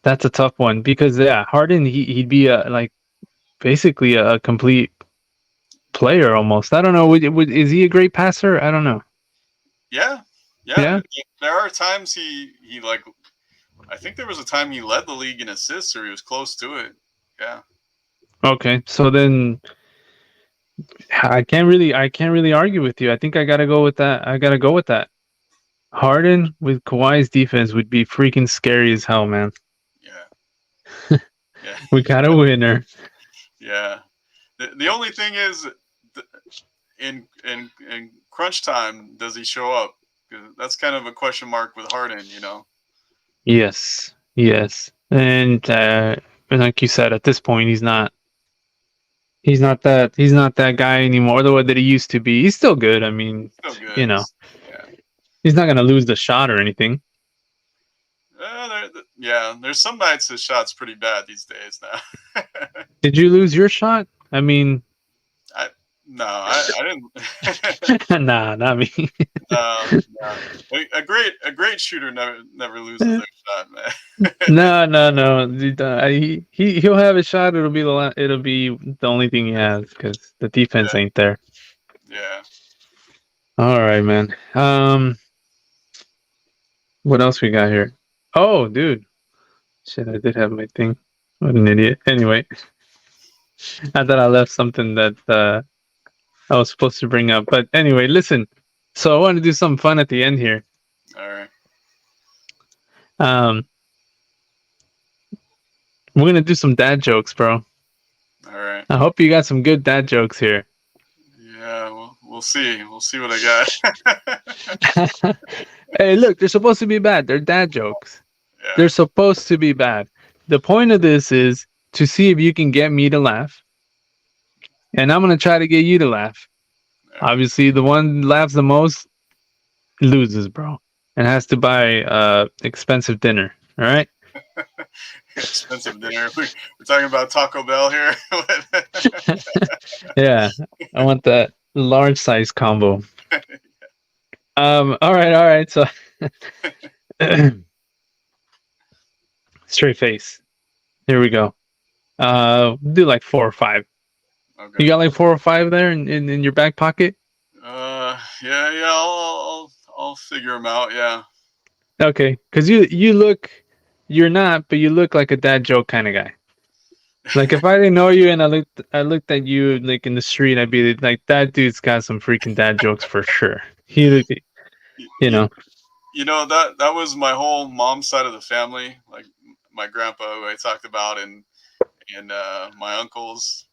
that's a tough one because yeah, Harden he'd be a like basically a complete player almost. I don't know. Is he a great passer? I don't know. yeah, yeah. Yeah. There are times he like. I think there was a time he led the league in assists, or he was close to it. Yeah, Okay. So then I can't really argue with you. I think I gotta go with that. I gotta go with that. Harden with Kawhi's defense would be freaking scary as hell, man. yeah, yeah, We got a winner. yeah. The only thing is, in crunch time, does he show up? 'Cause that's kind of a question mark with Harden. Yes. Yes. And like you said, at this point he's not he's not that guy anymore, the way that he used to be. He's still good. I mean, Still good. you know, Yeah. he's not gonna lose the shot or anything. Yeah, there's some nights his shot's pretty bad these days now. Did you lose your shot? I mean, I no, I didn't. nah, not me. No. A great shooter never loses their shot, man. No. He'll have a shot. It'll be the only thing he has because the defense Yeah, ain't there. yeah. All right, man. What else we got here? Oh, dude, shit, I did have my thing. What an idiot. Anyway, I thought I left something that I was supposed to bring up. But anyway, listen. So I want to do something fun at the end here. All right, Um, we're gonna do some dad jokes, bro. all right. I hope you got some good dad jokes here. Yeah, we'll see. We'll see what I got. Hey, look, they're supposed to be bad. They're dad jokes. Yeah, They're supposed to be bad. The point of this is to see if you can get me to laugh, and I'm gonna try to get you to laugh. yeah. Obviously, the one that laughs the most loses, bro, and has to buy expensive dinner. All right. Expensive dinner. We're talking about Taco Bell here. Yeah, I want that large size combo. All right. So straight face. Here we go. Do like 4 or 5. Okay. You got like 4 or 5 there in your back pocket? Yeah. I'll figure them out. Yeah. Okay, because you're not, but you look like a dad joke kind of guy. Like if I didn't know you and I looked at you like in the street, I'd be like, that dude's got some freaking dad jokes for sure. you, You you, know. that was my whole mom's side of the family. Like my grandpa, who I talked about, and my uncles.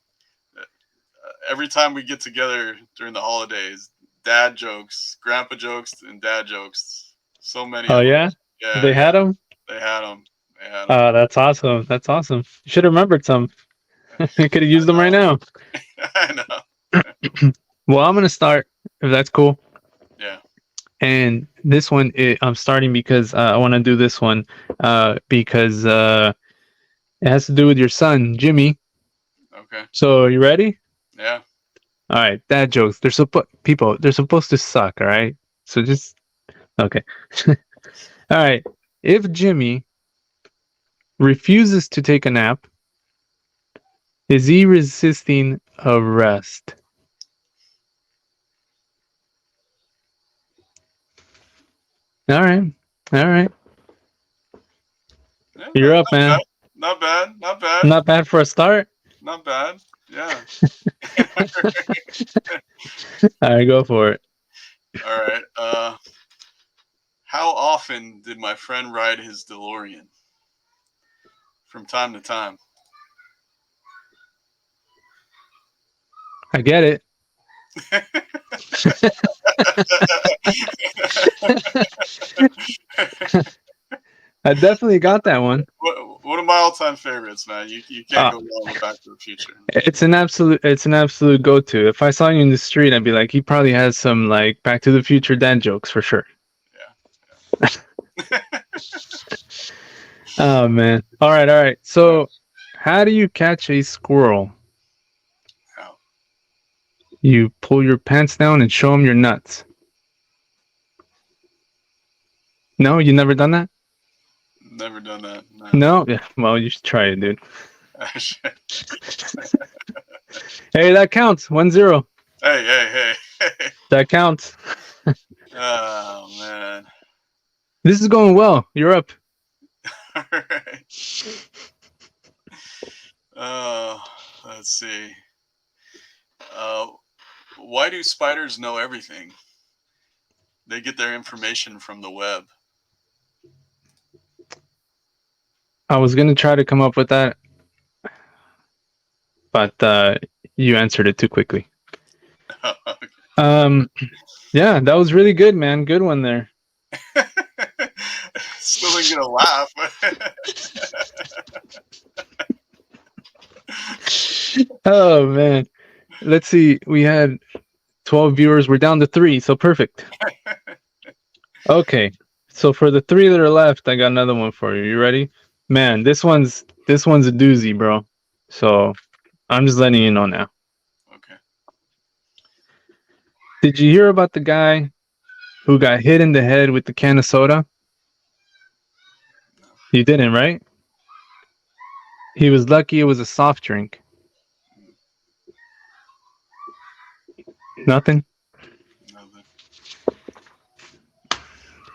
Every time we get together during the holidays, dad jokes, grandpa jokes, and dad jokes. So many Oh of them. yeah, Yeah, they yeah. had them. They had them. They had them. Oh, that's awesome. That's awesome. You should have remembered some. You could have used them right now. I know. Well, I'm gonna start if that's cool. Yeah. And this one, I'm starting because I want to do this one because it has to do with your son, Jimmy. Okay. So, you ready? Yeah. All right, dad jokes. They're supposed to suck. All right. So just okay. All right. If Jimmy refuses to take a nap. Is he resisting arrest? All right. All right. Yeah, You're up, man. not bad. Not bad. Not bad for a start. Not bad. Yeah. All right, go for it. All right. How often did my friend ride his DeLorean? From time to time. I get it. I definitely got that one. One of my all-time favorites, man. You can't go wrong with Back to the Future. It's an absolute go-to. If I saw you in the street, I'd be like, he probably has some like Back to the Future dad jokes for sure. Yeah. Oh man. All right. So, how do you catch a squirrel? How? You pull your pants down and show him your nuts. No, you never done that? Never done that. No? Yeah. Well, you should try it, dude. I should. Hey, that counts. 1-0. Hey. That counts. Oh man. This is going well. You're up. All right. Let's see. Why do spiders know everything? They get their information from the web. I was gonna try to come up with that, but you answered it too quickly. Yeah, that was really good, man. Good one there. Still didn't get a laugh. Oh man. Let's see. We had 12 viewers. We're down to 3, so perfect. Okay. So for the 3 that are left, I got another one for you. You ready? Man, this one's a doozy, bro. So I'm just letting you know now. Okay. Did you hear about the guy who got hit in the head with the can of soda? You didn't, right? He was lucky it was a soft drink. Nothing? Nothing.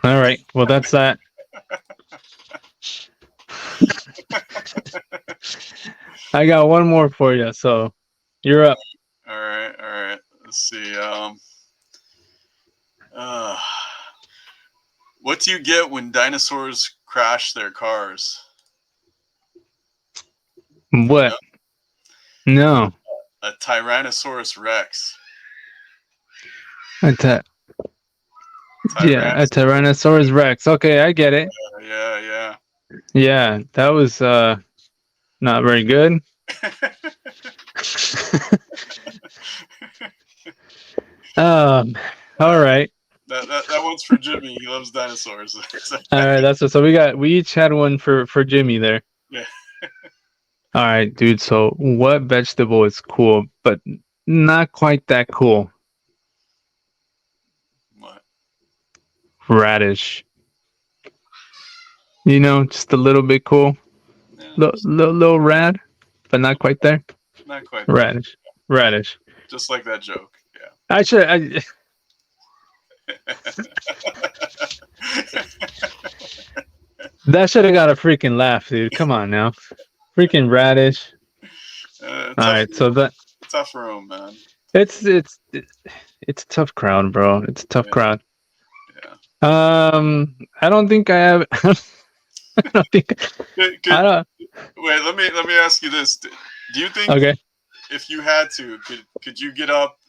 All right. Well, that's that. I got one more for you, so you're up. All right. Let's see. What do you get when dinosaurs crash their cars? What? No. A Tyrannosaurus Rex. Yeah, a Tyrannosaurus Rex. Okay, I get it. Yeah. Yeah, that was not very good. All right. That one's for Jimmy. He loves dinosaurs. All right, that's what. So we each had one for Jimmy there. Yeah. All right, dude. So what vegetable is cool, but not quite that cool? What? Radish. You know, just a little bit cool. Yeah. Little rad, but not quite there. Not quite. Radish. Just like that joke. Yeah. That should have got a freaking laugh, dude. Come on now. Freaking radish. All right, so that tough room, man. It's a tough crowd, bro. It's a tough crowd. Yeah. I don't think I have. I don't think. Wait, let me ask you this. Do you think if you had to, could you get up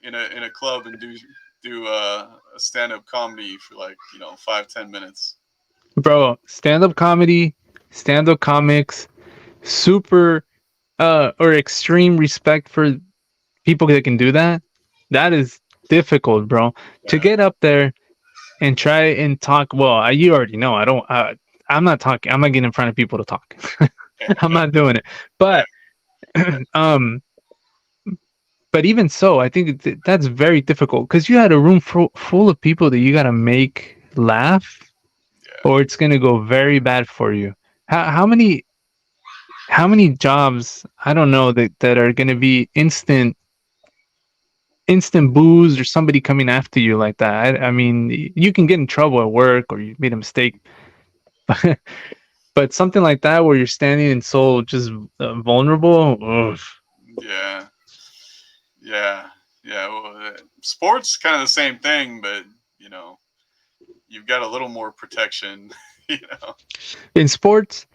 in a club and do a stand-up comedy for 5-10 minutes? Bro, stand-up comedy, stand-up comics, super or extreme respect for people that can do that. That is difficult, bro. Yeah. To get up there and try and talk. Well, you already know. I'm not talking. I'm not getting in front of people to talk. I'm not doing it. But, but even so, I think that's very difficult because you had a room full of people that you gotta make laugh, or it's gonna go very bad for you. how many jobs I don't know that are going to be instant booze or somebody coming after you like that. I mean, you can get in trouble at work or you made a mistake, but something like that where you're standing and so just vulnerable. Ugh. Yeah, yeah, yeah. Well, sports kind of the same thing, but you know, you've got a little more protection. You know. In sports,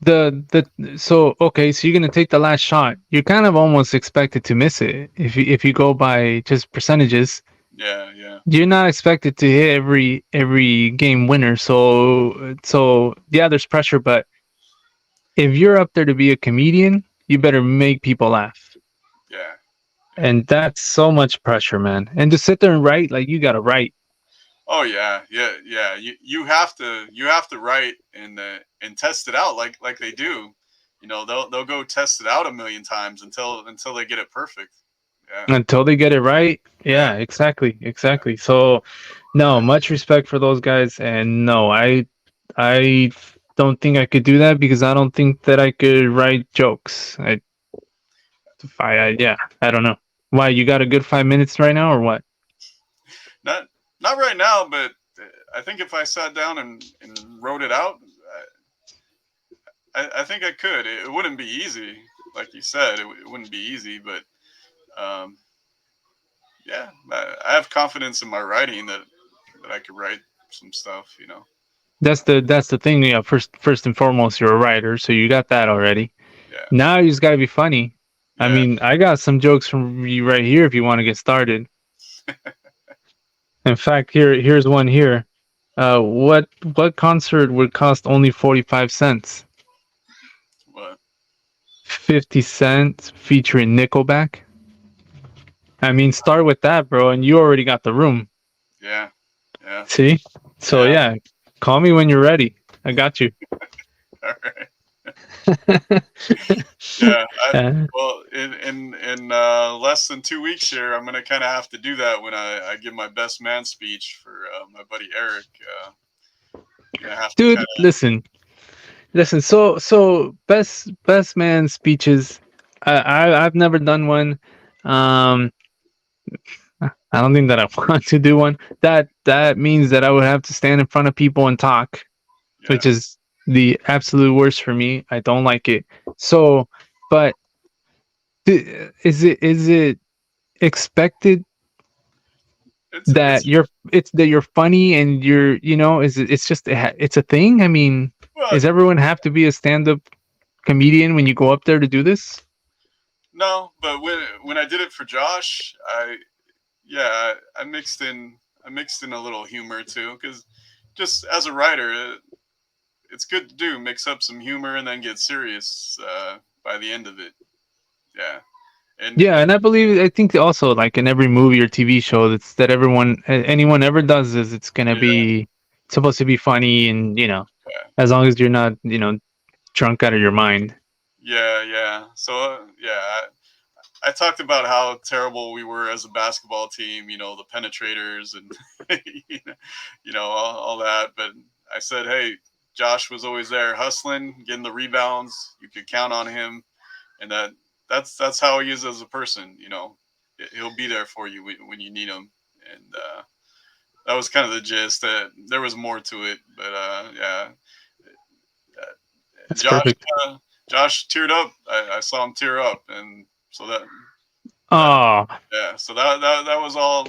the so okay, so you're gonna take the last shot. You're kind of almost expected to miss it if you go by just percentages. Yeah, yeah, You're not expected to hit every game winner. So yeah, there's pressure, but if you're up there to be a comedian, you better make people laugh. yeah, yeah. And that's so much pressure, man. And to sit there and write, like you gotta write Oh yeah, yeah, yeah. You have to write and test it out like they do. You know, they'll go test it out a million times until they get it perfect. Yeah, until they get it right. yeah, Yeah, exactly, exactly. So no, much respect for those guys. And no, I don't think I could do that because I don't think that I could write jokes. Yeah, I don't know. Why, you got a good 5 minutes right now or what? not not right now, but I think if I sat down and wrote it out, I think I could. It wouldn't be easy, like you said. It wouldn't be easy, but um, yeah, I have confidence in my writing that I could write some stuff. You know. That's the thing. Yeah, first and foremost, you're a writer, so you got that already. Yeah. Now you just got to be funny. I Yeah. mean, I got some jokes from you right here if you want to get started. In fact, here's one here. What concert would cost only 45 cents? What? 50 cents featuring Nickelback. I mean, start with that, bro, and you already got the room. Yeah. Yeah. See? So Yeah. yeah, call me when you're ready. I got you. All right. Yeah. Uh, Well, in less than 2 weeks here, I'm gonna kind of have to do that when I give my best man speech for my buddy Eric. Gonna have to kind Dude, listen. So best man speeches. I've never done one. Um, I don't think that I want to do one. That means that I would have to stand in front of people and talk, of which is the absolute worst for me. I don't like it. So, but is it expected it's that you're funny and it's just it's a thing? I mean, well, does everyone have to be a stand-up comedian when you go up there to do this? no, but when I did it for Josh, I mixed in a little humor too, because just as a writer, it's good to do mix up some humor and then get serious by the end of it. Yeah, Yeah, and and I think also like in every movie or TV show that anyone ever does is it's gonna yeah, be supposed to be funny and yeah, as long as you're not drunk out of your mind. yeah, yeah. So yeah, I talked about how terrible we were as a basketball team. You know, the penetrators and all that. But I said, hey, Josh was always there hustling, getting the rebounds. You could count on him, and that's how he is as a person. You know, he'll be there for you when you need him, and that was kind of the gist. There was more to it, but yeah, That's Josh perfect. Josh teared up. I saw him tear up, and so that Oh, yeah, so that was all.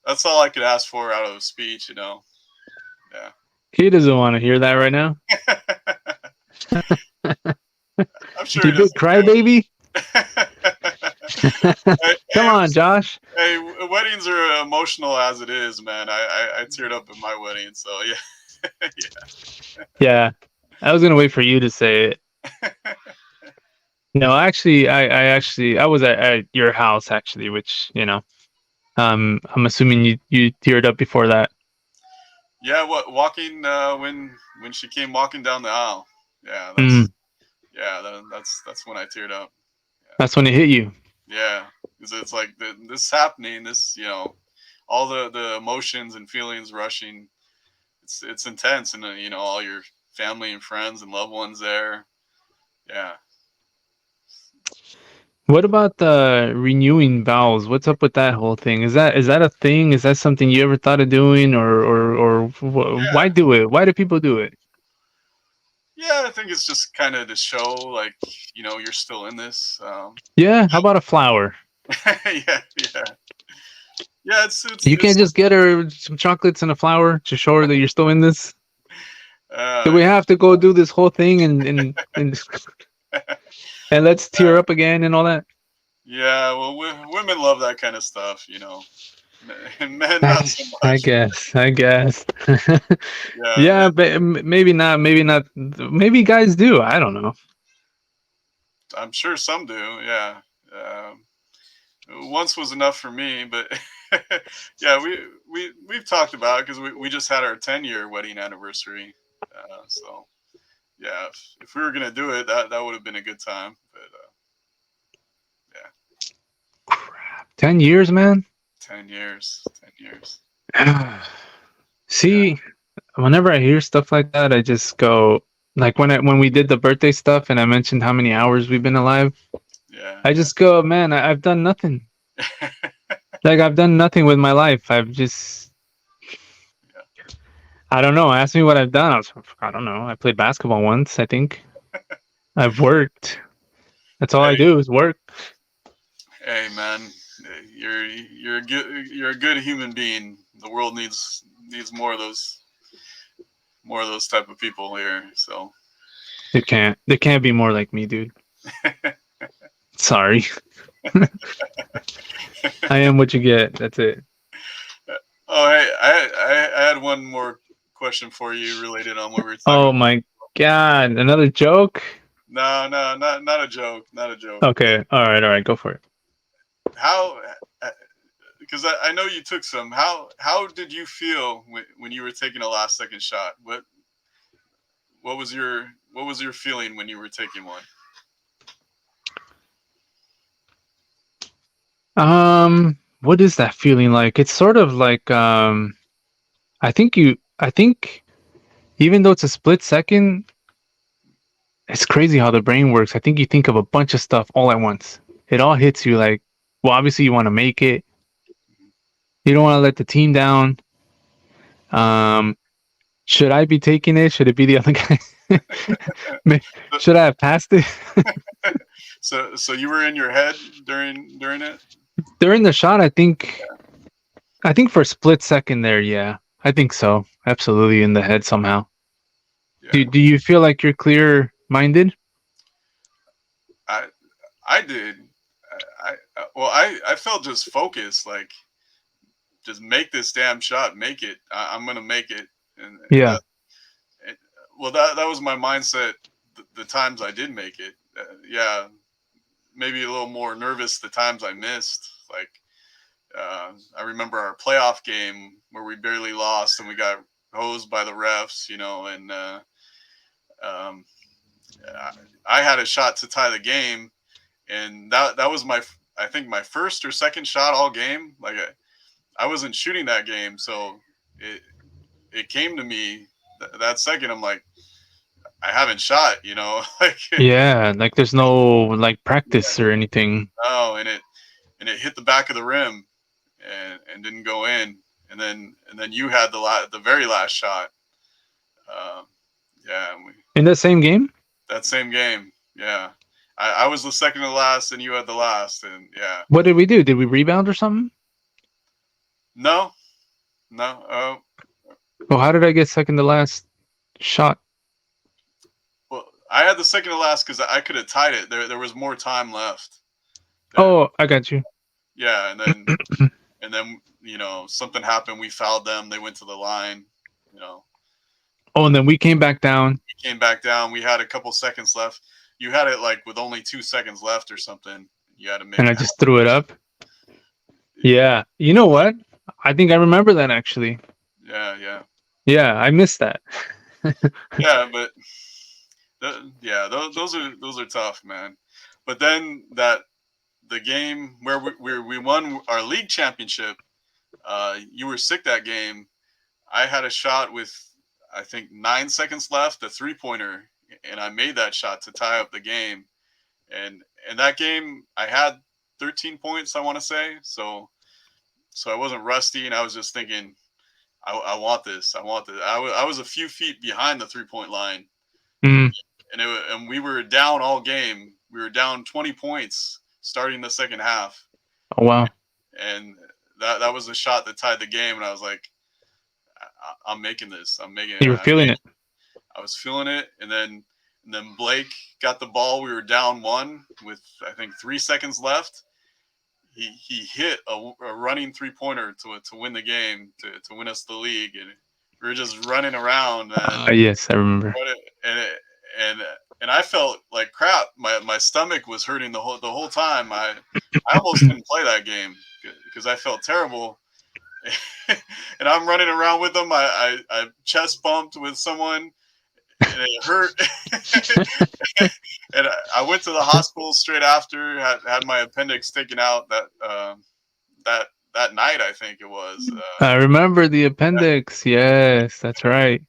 That's all I could ask for out of a speech. Yeah. he doesn't want to hear that right now. I'm sure You he big doesn't crybaby. care. Hey, Come hey, on, Josh. hey, weddings are emotional as it is, man. I teared up at my wedding, so yeah, Yeah, I was gonna wait for you to say it. yeah. No, actually, I was at your house actually, which I'm assuming you teared up before that. Yeah, what walking when she came walking down the aisle. Yeah, Mm, that's when I teared up. that's when it hit you. Yeah, because it's like this happening, this all the emotions and feelings rushing. It's intense, and all your family and friends and loved ones there. Yeah. What about the renewing vows? What's up with that whole thing? Is that a thing? Is that something you ever thought of doing, or why Yeah. do it? Why do people do it? Yeah, I think it's just kind of to show, like, you're still in this. Yeah, how about a flower? Yeah, yeah, yeah. It's You can't it's. just get her some chocolates and a flower to show her that you're still in this. Do Uh, we have to go do this whole thing and let's tear up again and all that? yeah. Well, women love that kind of stuff. And men not so I much. guess. I guess. Yeah, Yeah, but maybe not. Maybe not. Maybe guys do. I don't know. I'm sure some do. Yeah. Um, Once was enough for me, but yeah, we've talked about it because we just had our 10-year wedding anniversary. So yeah, if we were gonna do it, that would have been a good time. But yeah, Crap. 10 years, man. 10 years, 10 years. Yeah, See, whenever I hear stuff like that, I just go like when we did the birthday stuff and I mentioned how many hours we've been alive. yeah, I just go, man, I've done nothing. yeah. Like I've done nothing with my life. I don't know. Ask me what I've done. I don't know. I played basketball once, I think. I've worked. That's all I Hey, do is work. hey, man, you're a good human being. The world needs more of those type of people here. So They can't be more like me, dude. Sorry. I am what you get. That's it. Oh, hey, I had one more question for you related on what we were talking Oh about. my god. Another joke? No, no, not a joke, not a joke. Okay. All right, go for it. How? Because I know you took some. How did you feel when you were taking a last second shot? What was your feeling when you were taking one? What is that feeling like? It's sort of like I think even though it's a split second, it's crazy how the brain works. I think you think of a bunch of stuff all at once. It all hits you like, well, obviously you want to make it. You don't want to let the team down. Um, should I be taking it? Should it be the other guy? Should I have passed it? So you were in your head during it. During the shot, I think for a split second there, yeah. I think so. Absolutely in the head somehow. Do Yeah, do you feel like you're clear minded? I I did. Well, I felt just focused, like, just make this damn shot, make it. I'm gonna make it, and Yeah. that. It, well, that was my mindset. The times I did make it, yeah, maybe a little more nervous the times I missed. Like, I remember our playoff game where we barely lost and we got hosed by the refs, and um, I had a shot to tie the game, and that was I think my first or second shot all game. Like, I wasn't shooting that game, so it it came to me that second. I'm like, I haven't shot, like, Yeah, like there's no like practice or anything. oh, and it hit the back of the rim and didn't go in, and then you had the very last shot. Um, yeah, In the same game? that same game. Yeah, I was the second to last, and you had the last, and yeah, What did we do? Did we rebound or something? no, no. Oh, Oh, how did I get second to last shot? well, I had the second to last because I could have tied it. There was more time left. That Oh, I got you. Yeah, and then something happened. We fouled them. They went to the line. You know, Oh, and then we came back down we came back down. We had a couple seconds left. You had it like with only 2 seconds left or something. You had to and make I it just threw it up. happen. Yeah. You know what? I think I remember that actually. Yeah, yeah, Yeah, I missed that. yeah. But yeah, those are tough, man. But then the game where we won our league championship. You were sick that game. I had a shot with I think 9 seconds left, a 3 pointer, and I made that shot to tie up the game. And that game, I had 13 points, I want to say. So I wasn't rusty, and I was just thinking, I want this. I want this. I was a few feet behind the 3 point line, Mm. and we were down all game. We were down 20 points starting the second half, Oh wow, and that was the shot that tied the game. And I was like, I'm making this. I'm making it. you were feeling it. I was feeling it, and then Blake got the ball. We were down one with I think 3 seconds left. He hit a running 3 pointer to win the game, to win us the league, and we were just running around, and Yes, I remember. and it, and and I felt like crap. My stomach was hurting the whole time. I almost didn't play that game because I felt terrible. And I'm running around with them. I chest bumped with someone, and it hurt. And I went to the hospital straight after. Had my appendix taken out that that night. I think it was. I remember the appendix. Yes, that's right.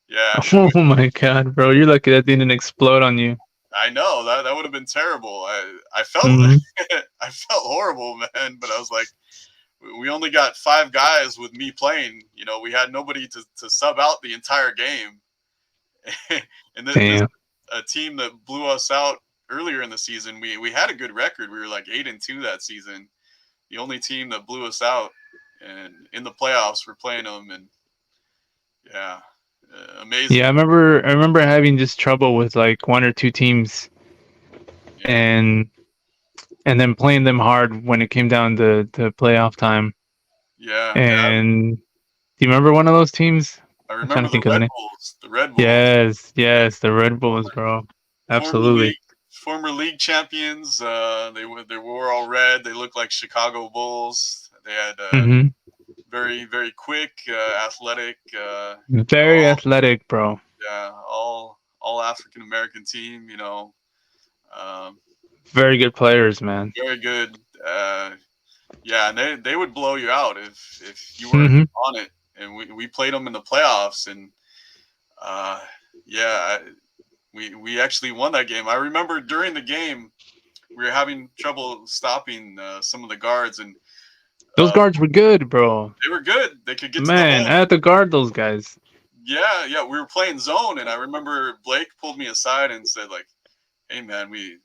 Yeah, Oh my god, bro, you're lucky that didn't explode on you. I know that would have been terrible. I felt Hmm. I felt horrible, man. But I was like, we only got 5 guys with me playing. We had nobody to sub out the entire game. And this Damn. a team that blew us out earlier in the season. We had a good record. We were like 8-2 that season. The only team that blew us out, and in the playoffs we're playing them, and yeah, Yeah, I amazing. remember. I remember having just trouble with like one or two teams, Yeah, and then playing them hard when it came down to playoff time. yeah, yeah. And do you remember one of those teams? I I'm trying remember to the think of the Red name. Bulls. The Red Bulls. Yes, Yeah, yes, the Red Bulls, bro. former Absolutely. league former league champions. They were all red. They looked like Chicago Bulls. They had Hmm. very very quick, athletic. Very All athletic, bro. yeah, all African American team. Um, Very good players, man. very good. Yeah, and they would blow you out if you weren't Hmm. on it. And we played them in the playoffs, and uh, yeah, we actually won that game. I remember during the game we were having trouble stopping some of the guards, and Those uh, guards were good, bro. they were good. They could get to the Man, hole. I had to guard those guys. Yeah, yeah, we were playing zone, and I remember Blake pulled me aside and said like, "Hey man, we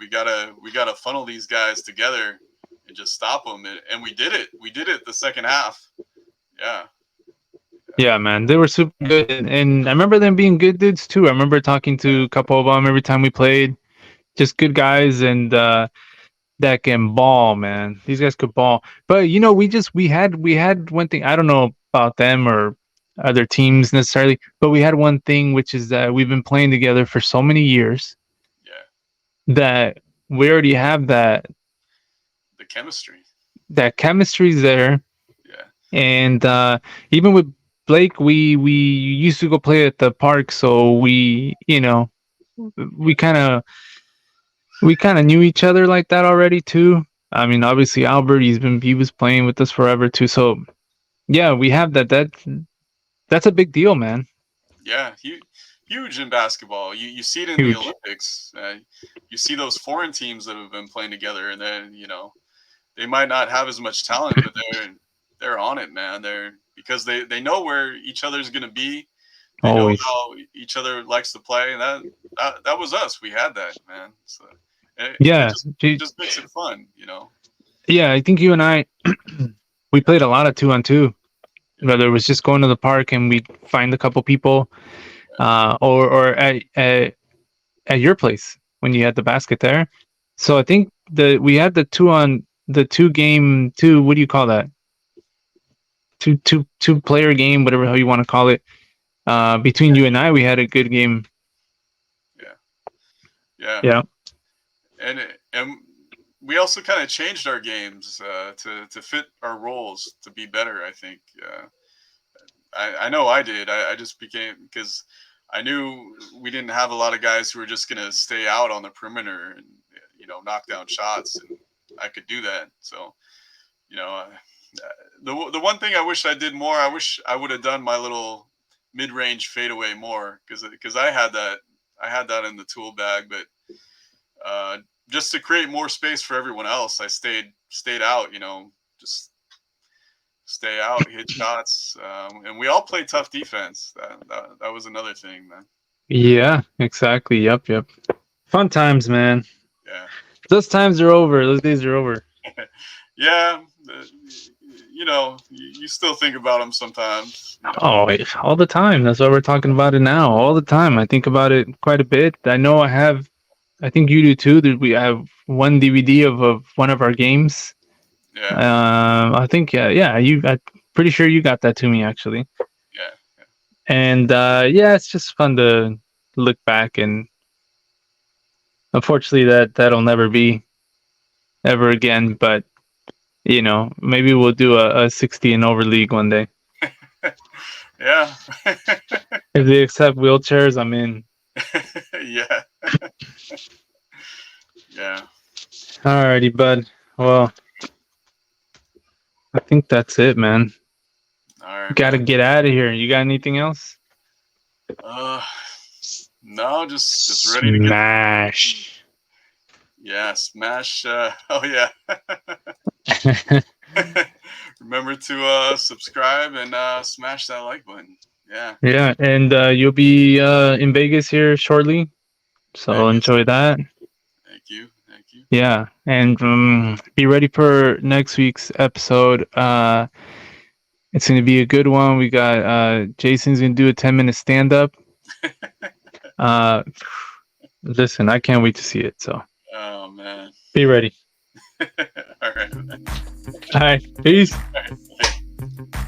gotta funnel these guys together and just stop them." And we did it. We did it the second half. Yeah, Yeah, man, they were super good, and I remember them being good dudes too. I remember talking to a couple of them every time we played. Just good guys, and that can ball, man. These guys could ball. But we had one thing. I don't know about them or other teams necessarily, but we had one thing, which is that we've been playing together for so many years yeah, that we already have the chemistry. that chemistry's there. Yeah, And even with Blake, we used to go play at the park, so we kind of we kind of knew each other like that already too. I mean, obviously Albert, he was playing with us forever too. So yeah, we have that. That's a big deal, man. yeah, huge in basketball. You see it in the Huge. Olympics. You see those foreign teams that have been playing together, and then they might not have as much talent, but they're on it, man. They're because they know where each other's gonna be. They know Always. how each other likes to play, and that was us. We had that, man. So it Yeah. just makes it fun. Yeah, I think you and I we played a lot of 2-on-2. Yeah, Whether it was just going to the park and we'd find a couple people, or at your place when you had the basket there. So I think we had the two game two. What do you call that? Two player game, whatever how you want to call it. Between you and I, we had a good game. yeah, yeah, Yeah. and we also kind of changed our games to fit our roles to be better. I think. I know I did. I just became because I knew we didn't have a lot of guys who were just gonna stay out on the perimeter and knock down shots, and I could do that. So you know, the one thing I wish I did more, I wish I would have done my little mid-range fadeaway more because I had that in the tool bag, but uh, just to create more space for everyone else, I stayed out. Just stay out, hit shots, and we all play tough defense. That was another thing, man. Yeah, exactly. Yep. Fun times, man. Yeah, Those times are over. Those days are over. yeah. You still think about them sometimes. Oh, all the time. That's why we're talking about it now. All the time. I think about it quite a bit. I know I have. I think you do too. That we have one DVD of one of our games. Yeah, I think yeah. I'm pretty sure you got that to me actually. yeah, And yeah, it's just fun to look back. And unfortunately, that'll never be ever again. But maybe we'll do a 60 and over league one day. yeah, If they accept wheelchairs, I'm in. yeah, yeah. Alrighty, bud. Well, I think that's it, man. All right, Got to man. get out of here. You got anything else? Uh, no, just ready to get. Smash. Yeah, smash. Oh yeah. Remember to subscribe and smash that like button. Yeah, Yeah, and you'll be in Vegas here shortly, so Vegas. enjoy that. Thank you, thank you. Yeah, and be ready for next week's episode. It's going to be a good one. We got Jason's going to do a 10-minute stand up. Uh, listen, I can't wait to see it. So Oh man. be ready. All right. All right, peace. All right.